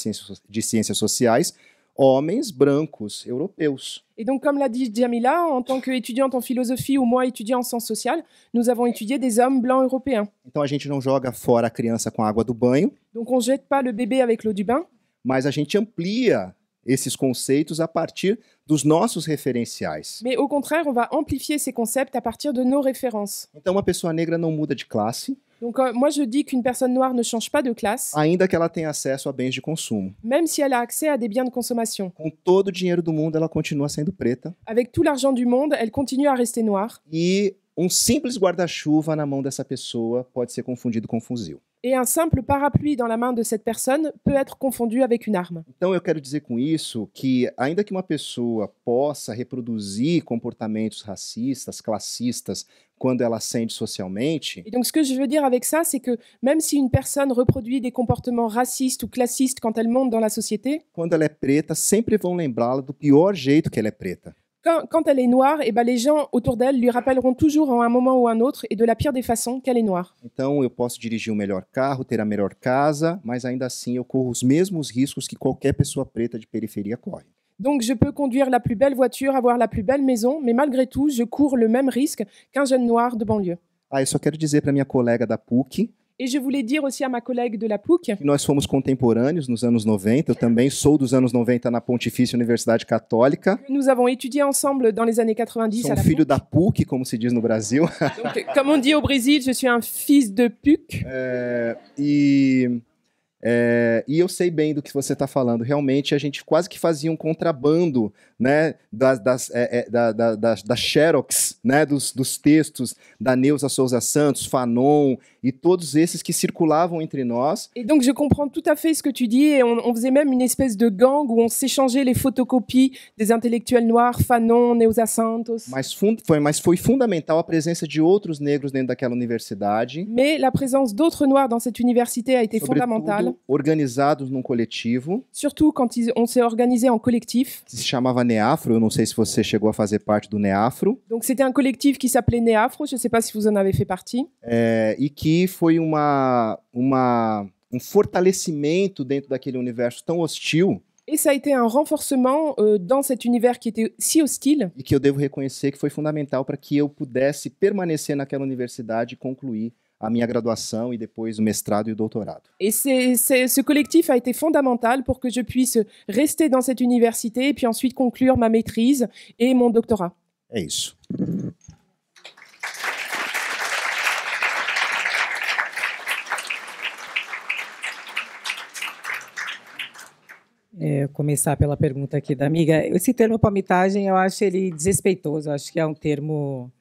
D: de Ciências Sociais, homens brancos europeus.
E: Et donc, comme l'a dit Djamila, en tant qu'étudiante en philosophie ou moi étudiant en sciences sociales, nous avons étudié des hommes blancs européens.
D: Então a gente não joga fora a criança com a água do banho.
E: Donc on jette pas le bébé avec l'eau du bain.
D: Mas a gente amplia esses conceitos a partir dos nossos referenciais.
E: Mais au contraire, on va amplifier ces concepts à partir de nos références.
D: Então uma pessoa negra não muda de classe.
E: Donc moi je dis qu'une personne noire ne change pas de classe.
D: Ainda que ela tenha acesso a bens de consumo.
E: Même si elle a accès à des biens de consommation.
D: Com todo o dinheiro do mundo, ela continua sendo preta.
E: Avec tout l'argent du monde, elle continue à rester noire.
D: E simples guarda-chuva na mão dessa pessoa pode ser confundido com um fuzil.
E: Et un simple parapluie dans la main de cette personne peut être confondu avec une arme.
D: Então eu quero dizer com isso que, ainda que uma pessoa possa reproduzir comportamentos racistas, classistas, quando ela ascende socialmente.
E: Et donc ce que je veux dire avec ça, c'est que même si une personne reproduit des comportements racistes ou classistes quand elle monte dans la société,
D: quando ela é preta, sempre vão lembrá-la do pior jeito que ela é preta.
E: Quand elle est noire, eh ben, les gens autour d'elle lui rappelleront toujours à un moment ou à un autre, et de la pire des façons, qu'elle est noire.
D: Então, eu posso dirigir o melhor carro, ter a melhor casa, mas ainda assim eu corro os mesmos riscos que qualquer pessoa preta de periferia corre.
E: Donc je peux conduire la plus belle voiture, avoir la plus belle maison, mais malgré tout, je cours le même risque qu'un jeune noir de banlieue.
D: Ah, eu só quero dizer para minha colega da PUC
E: Et je voulais dire aussi à ma collègue de la PUC
D: que nós fomos contemporâneos nos anos 90. Eu também sou dos anos 90 na Pontifícia Universidade Católica.
E: que nous avons étudié ensemble dans les années 90
D: Sou
E: à la
D: filho
E: PUC.
D: da PUC, como se diz no Brasil.
E: Donc, comme on dit au Brésil, je suis un fils de PUC.
D: E eu sei bem do que você está falando. Realmente, a gente quase que fazia um contrabando, né, da Xerox, né, dos textos da Neuza Souza Santos, Fanon e todos esses que circulavam entre nós.
E: Et donc, je comprends tout à fait ce que tu dis. Et on faisait même une espèce de gang où on s'échangeait les photocopies des intellectuels noirs, Fanon, Neuza Santos.
D: Mas foi fundamental a presença de outros negros dentro daquela universidade.
E: Mais la présence d'autres noirs dans cette université a été fondamentale.
D: Sobretudo organizados num coletivo.
E: Surtout quand on s'est organisé en collectif.
D: Que se chamava Neafro. Eu não sei se você chegou a fazer parte do Neafro.
E: Donc, c'était un collectif qui s'appelait Neafro. Je ne sais pas si vous en avez fait partie.
D: E que foi um fortalecimento dentro daquele universo tão hostil.
E: Et ça a été un renforcement dans cet univers qui était si hostile.
D: E que eu devo reconhecer que foi fundamental para que eu pudesse permanecer naquela universidade e concluir a minha graduação e depois o mestrado e o doutorado.
E: Et ce collectif a été fondamental pour que je puisse rester dans cette université et puis ensuite conclure ma maîtrise et mon doctorat.
D: É isso.
F: Começar pela pergunta aqui da amiga. Esse termo palmitagem, eu acho ele desrespeitoso. Eu acho que é um termo...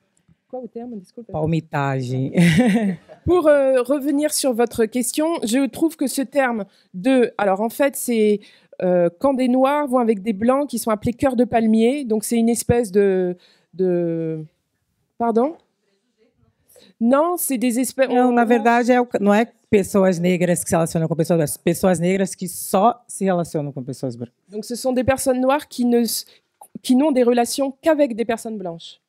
E: Quoi au terme? Desculpe.
F: Palmitagem.
E: Pour revenir sur votre question, je trouve que ce terme de... Alors, en fait, c'est quand des noirs vont avec des blancs qui sont appelés cœurs de palmier. Donc, c'est une espèce de... Pardon? Não, c'est des espèces...
F: Não, na verdade, não é pessoas negras que se relacionam com pessoas brancas, pessoas negras que só se relacionam com pessoas brancas.
E: Donc, ce sont des personnes noires qui n'ont des relations qu'avec des personnes blanches.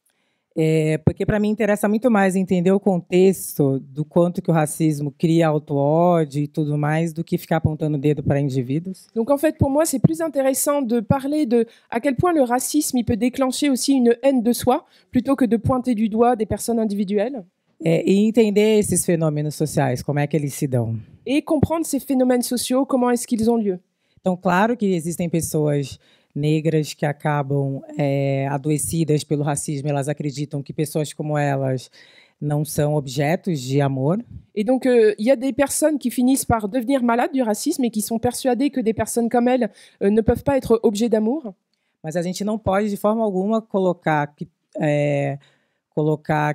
F: Porque para mim interessa muito mais entender o contexto do quanto que o racismo cria auto-ódio e tudo mais do que ficar apontando o dedo para indivíduos.
E: Donc en fait pour moi c'est plus intéressant de parler de à quel point le racisme il peut déclencher aussi une haine de soi plutôt que de pointer du doigt des personnes individuelles.
F: E entender esses fenômenos sociais, como é que eles se dão.
E: Et comprendre ces phénomènes sociaux, comment est-ce qu'ils ont lieu.
F: Então, claro que existem pessoas negras que acabam adoecidas pelo racismo, elas acreditam que pessoas como elas não são objetos de amor.
E: Et donc, il y a des personnes qui finissent par devenir malades du racisme et qui sont persuadées que des personnes comme elles ne peuvent pas être objets d'amour.
F: Mas a gente não pode, de forma alguma, colocar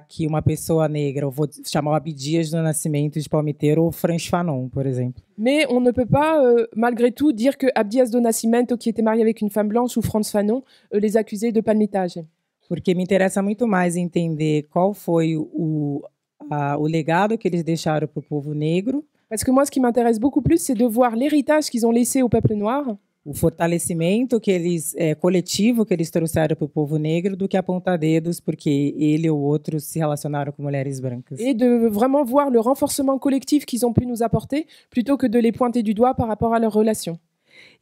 F: que uma pessoa negra, eu vou chamar o Abdias do Nascimento de palmiteiro ou Frantz Fanon, por exemplo.
E: Mais on ne peut pas, malgré tout, dire que Abdias do Nascimento, qui était marié avec une femme blanche, ou Frantz Fanon, les accuser de palmitage.
F: Porque me interessa muito mais entender qual foi o legado que eles deixaram para o povo negro.
E: Parce que moi, ce qui m'intéresse beaucoup plus, c'est de voir l'héritage qu'ils ont laissé au peuple noir.
F: O fortalecimento coletivo que eles trouxeram para o povo negro do que apontar dedos porque ele ou outro se relacionaram com mulheres brancas.
E: Et de vraiment voir le renforcement collectif qu'ils ont pu nous apporter plutôt que de les pointer du doigt par rapport à leurs relations.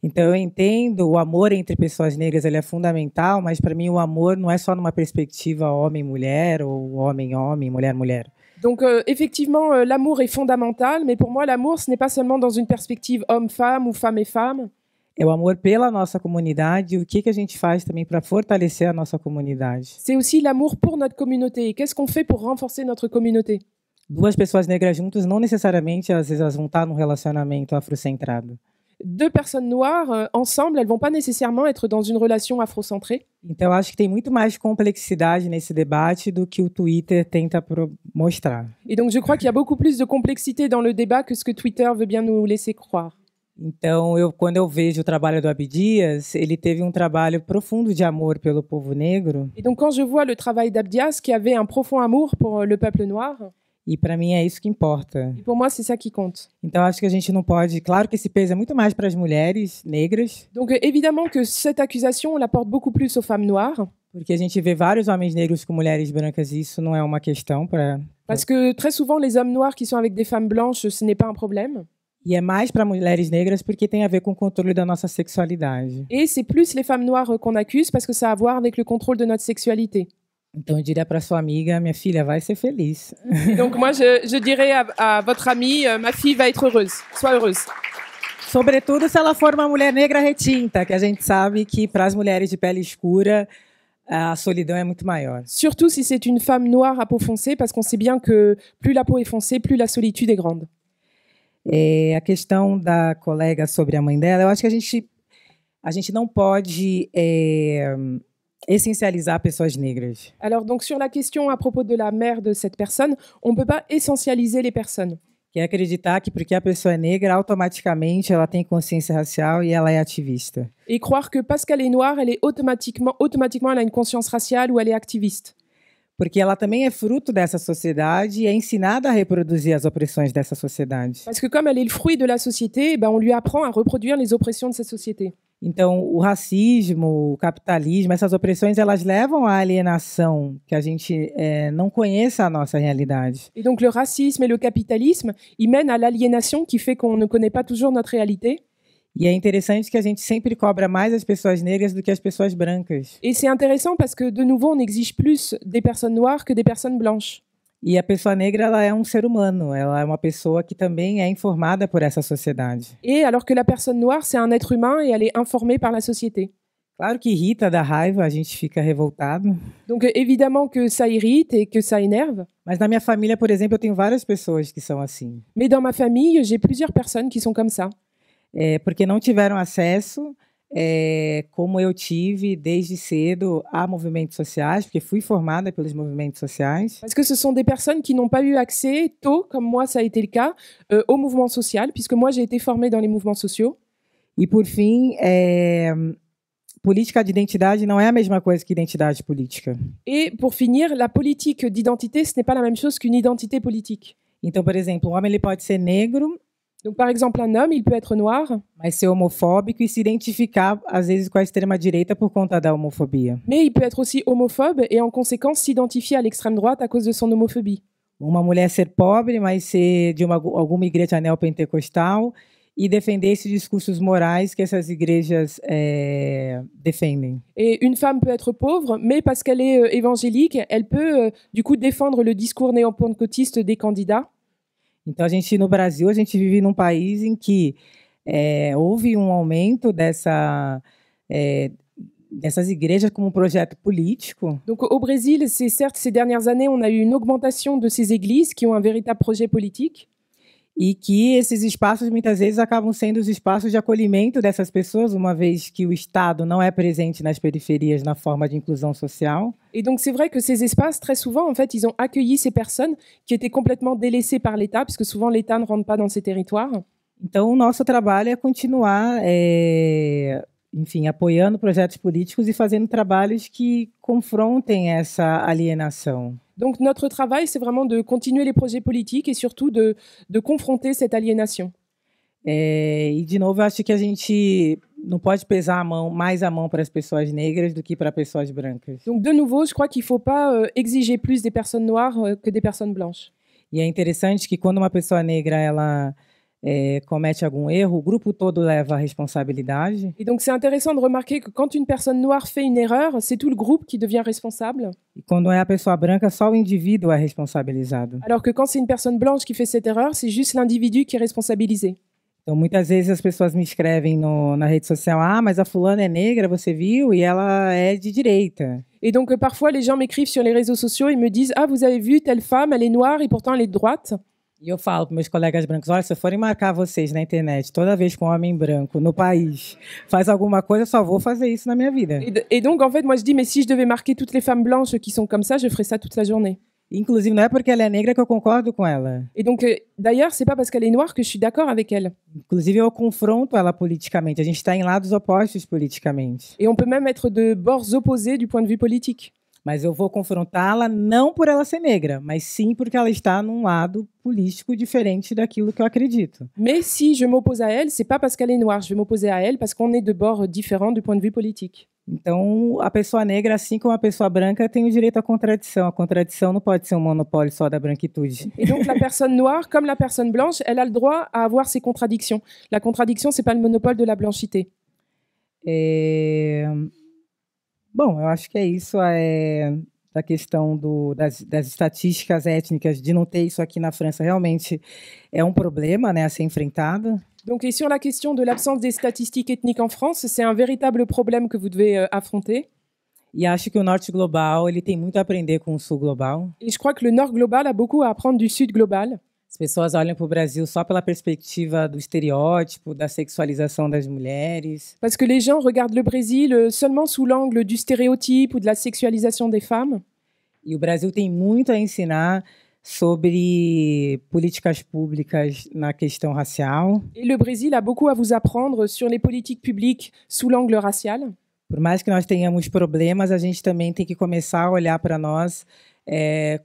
F: Então eu entendo o amor entre pessoas negras, ele é fundamental, mas para mim o amor não é só numa perspectiva homem-mulher ou homem-homem, mulher-mulher.
E: Donc effectivement, l'amour est fondamental, mais pour moi l'amour ce n'est pas seulement dans une perspective homme-femme ou femme et femme.
F: É o amor pela nossa comunidade e o que a gente faz também para fortalecer a nossa comunidade.
E: C'est aussi l'amour pour notre communauté. Et qu'est-ce qu'on fait pour renforcer notre communauté?
F: Duas pessoas negras juntas, não necessariamente, às vezes elas vão estar num relacionamento afrocentrado.
E: Deux personnes noires, ensemble, elles vont pas nécessairement être dans une relation afrocentrée.
F: Então, eu acho que tem muito mais complexidade nesse debate do que o Twitter tenta mostrar.
E: Et donc, je crois qu'il y a beaucoup plus de complexité dans le débat que ce que Twitter veut bien nous laisser croire.
F: Então, quando eu vejo o trabalho do Abdias, ele teve um trabalho profundo de amor pelo povo negro.
E: Et donc, quand je vois le travail d'Abdias, qui avait un profond amour pour le peuple noir.
F: E para mim é isso que importa.
E: Et pour moi, c'est ça qui compte.
F: Então, acho que a gente não pode... Claro que esse peso é muito mais para as mulheres negras.
E: Donc, évidemment que cette accusation, on la porte beaucoup plus aux femmes noires.
F: Porque a gente vê vários homens negros com mulheres brancas e isso não é uma questão para...
E: Parce que très souvent, les hommes noirs qui sont avec des femmes blanches, ce n'est pas un problème.
F: E é mais para mulheres negras porque tem a ver com o controle da nossa sexualidade.
E: Et c'est plus les femmes noires qu'on accuse parce que ça a à voir avec le contrôle de notre sexualité.
F: Então eu diria para sua amiga, minha filha, vai ser feliz.
E: Et donc moi, je dirais à votre amie, ma fille va être heureuse. Sois heureuse.
F: Sobretudo se ela for uma mulher negra retinta, que a gente sabe que para as mulheres de pele escura a solidão é muito maior.
E: Surtout si c'est une femme noire à peau foncée, parce qu'on sait bien que plus la peau est foncée, plus la solitude est grande.
F: A questão da colega sobre a mãe dela, eu acho que a gente não pode essencializar pessoas negras.
E: Alors donc sur la question à propos de la mère de cette personne, on ne peut pas essentialiser les personnes.
F: Que é acreditar que porque a pessoa é negra, automaticamente ela tem consciência racial e ela é ativista.
E: Et croire que parce qu'elle est noire, elle est automatiquement elle a une conscience raciale ou elle est activiste.
F: Porque ela também é fruto dessa sociedade e é ensinada a reproduzir as opressões dessa sociedade.
E: Parce que comme elle est le fruit de la société, on lui apprend à reproduire les oppressions de cette société.
F: Então, o racismo, o capitalismo, essas opressões, elas levam à alienação, que a gente não conheça a nossa realidade.
E: Et donc, le racisme et le capitalisme, ils mènent à l'aliénation qui fait qu'on ne connaît pas toujours notre réalité.
F: E é interessante que a gente sempre cobra mais as pessoas negras do que as pessoas brancas.
E: Et c'est intéressant parce que, de nouveau, on exige plus des personnes noires que des personnes blanches.
F: E a pessoa negra, ela é um ser humano, ela é uma pessoa que também é informada por essa sociedade.
E: Et alors que la personne noire, c'est un être humain et elle est informée par la société.
F: Claro que irrita, dá raiva, a gente fica revoltado.
E: Donc évidemment que ça irrite et que ça énerve.
F: Mas na minha família, por exemplo, eu tenho várias pessoas que são assim.
E: Mais dans ma famille, j'ai plusieurs personnes qui sont comme ça.
F: Porque não tiveram acesso, como eu tive desde cedo, a movimentos sociais, porque fui formada pelos movimentos sociais.
E: Parce que ce sont des personnes qui n'ont pas eu accès tôt, comme moi ça a été le cas, au mouvement social, puisque moi j'ai été formée dans les mouvements sociaux.
F: E por fim, política de identidade não é a mesma coisa que identidade política.
E: Et pour finir, la politique d'identité, ce n'est pas la même chose qu'une identité politique.
F: Então, por exemplo, um homem ele pode ser negro.
E: Donc, par exemple, un homme, il peut être noir,
F: mas ser homofóbico e se identificar, às vezes, com a extrema-direita por conta da homofobia.
E: Mais il peut être aussi homophobe et, en conséquence, s'identifier à l'extrême droite à cause de son homophobie.
F: Uma mulher ser pobre, mas ser de alguma igreja neopentecostal e defender esses discursos morais que essas igrejas defendem.
E: Et une femme peut être pauvre, mais parce qu'elle est évangélique, elle peut, du coup, défendre le discours néopentecôtiste des candidats.
F: Então, no Brasil, a gente vive num país em que houve um aumento dessas igrejas como um projeto político.
E: Donc, au Brésil, certes, ces dernières années, on a eu une augmentation de ces églises qui ont un véritable projet politique.
F: E que esses espaços, muitas vezes, acabam sendo os espaços de acolhimento dessas pessoas, uma vez que o Estado não é presente nas periferias na forma de inclusão social.
E: Et donc, c'est vrai que ces espaces, très souvent, en fait, ils ont accueilli ces personnes qui étaient complètement délaissées par l'État, puisque souvent, l'État ne rentre pas dans ces territoires.
F: Então, o nosso trabalho é continuar, enfim, apoiando projetos políticos e fazendo trabalhos que confrontem essa alienação.
E: Donc, notre travail, c'est vraiment de continuer les projets politiques et surtout de confronter cette aliénation.
F: E, de novo, eu acho que a gente não pode pesar mais a mão para as pessoas negras do que para pessoas brancas.
E: Donc, de nouveau, je crois qu'il ne faut pas exiger plus des personnes noires que des personnes blanches.
F: E é interessante que quando uma pessoa negra, ela comete algum erro, o grupo todo leva a responsabilidade.
E: Et donc c'est intéressant de remarquer que quand une personne noire fait une erreur, c'est tout le groupe qui devient responsable.
F: E quando é a pessoa branca, só o indivíduo é responsabilizado.
E: Alors que quand c'est une personne blanche qui fait cette erreur, c'est juste l'individu qui est responsabilisé.
F: Então, muitas vezes as pessoas me escrevem na rede social, mas a fulana é negra, você viu? E ela é de direita.
E: Et donc parfois les gens m'écrivent sur les réseaux sociaux et me disent vous avez vu telle femme, elle est noire et pourtant elle est de droite.
F: E eu falo para meus colegas brancos, olha, se forem marcar vocês na internet, toda vez que um homem branco no país faz alguma coisa, eu só vou fazer isso na minha vida.
E: Et donc, en fait, moi, je dis, mais si je devais marquer toutes les femmes blanches qui sont comme ça, je ferais ça toute la journée.
F: Inclusive, não é porque ela é negra que eu concordo com ela.
E: Et donc, d'ailleurs, c'est pas parce qu'elle est noire que je suis d'accord avec elle.
F: Inclusive, eu confronto ela politicamente. A gente está em lados opostos politicamente.
E: Et on peut même être de bords opposés du point de vue politique.
F: Mas eu vou confrontá-la não por ela ser negra, mas sim porque ela está num lado político diferente daquilo que eu acredito.
E: Mais si je m'oppose à elle, c'est pas parce qu'elle est noire, je vais m'opposer à elle parce qu'on est de bords différents du point de vue politique.
F: Então, a pessoa negra, assim como a pessoa branca, tem o direito à contradição. A contradição não pode ser um monopólio só da branquitude.
E: Et donc la personne noire, comme la personne blanche, elle a le droit à avoir ses contradictions. La contradiction, c'est pas le monopole de la blanchité.
F: Bom, eu acho que é isso, da questão das estatísticas étnicas, de não ter isso aqui na França, realmente é um problema, né, a ser enfrentado.
E: Donc, et sur la question de l'absence des statistiques ethniques en France, c'est un véritable problème que vous devez affronter.
F: E acho que o Norte Global, ele tem muito a aprender com o Sul Global.
E: Et je crois que le Nord global a beaucoup à apprendre du Sud global.
F: As pessoas olham para o Brasil só pela perspectiva do estereótipo, da sexualização das mulheres.
E: Parce que les gens regardent le Brésil seulement sous l'angle du stéréotype ou de la sexualisation des femmes.
F: E o Brasil tem muito a ensinar sobre políticas públicas na questão racial.
E: Et le Brésil a beaucoup à vous apprendre sur les politiques publiques sous l'angle racial.
F: Por mais que nós tenhamos problemas, a gente também tem que começar a olhar para nós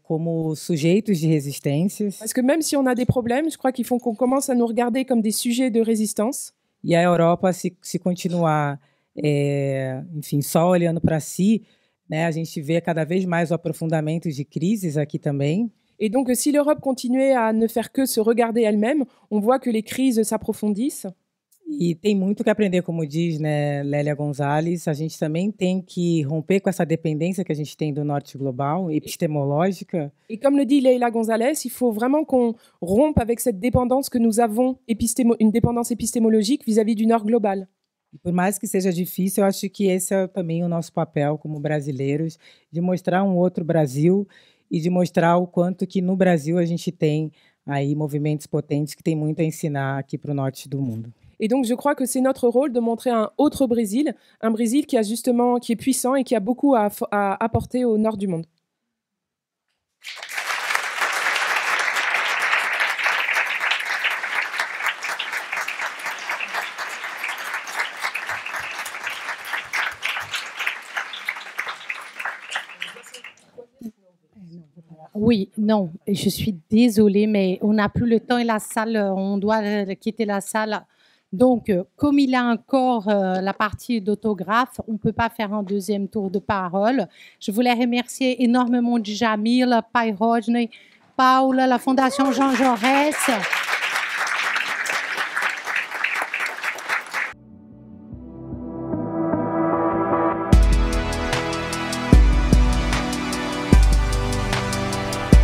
F: como sujeitos de resistências.
E: Parce que même si on a des problèmes, je crois qu'il faut qu'on commence à nous regarder comme des sujets de résistance.
F: E a Europa, se continuar, enfim, só olhando para si, né, a gente vê cada vez mais o aprofundamento de crises aqui também.
E: Et donc, si l'Europe continuait à ne faire que se regarder elle-même, on voit que les crises s'approfondissent.
F: E tem muito que aprender, como diz, né, Lélia Gonzalez. A gente também tem que romper com essa dependência que a gente tem do Norte global, epistemológica.
E: Et comme le dit Leila Gonzalez, il faut vraiment qu'on rompe avec cette dépendance que nous avons, une dépendance épistémologique vis-à-vis du Nord global.
F: E por mais que seja difícil, eu acho que esse é também o nosso papel como brasileiros, de mostrar um outro Brasil e de mostrar o quanto que no Brasil a gente tem aí movimentos potentes que tem muito a ensinar aqui para o norte do mundo.
E: Et donc, je crois que c'est notre rôle de montrer un autre Brésil, un Brésil qui est puissant et qui a beaucoup à apporter au nord du monde.
A: Oui, non, je suis désolée, mais on n'a plus le temps et la salle, on doit quitter la salle. Donc, comme il y a encore la partie d'autographe, on ne peut pas faire un deuxième tour de parole. Je voulais remercier énormément Djamila, Pai Rodney, Paula, la Fondation Jean Jaurès.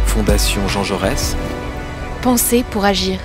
B: Fondation Jean Jaurès. Penser pour agir.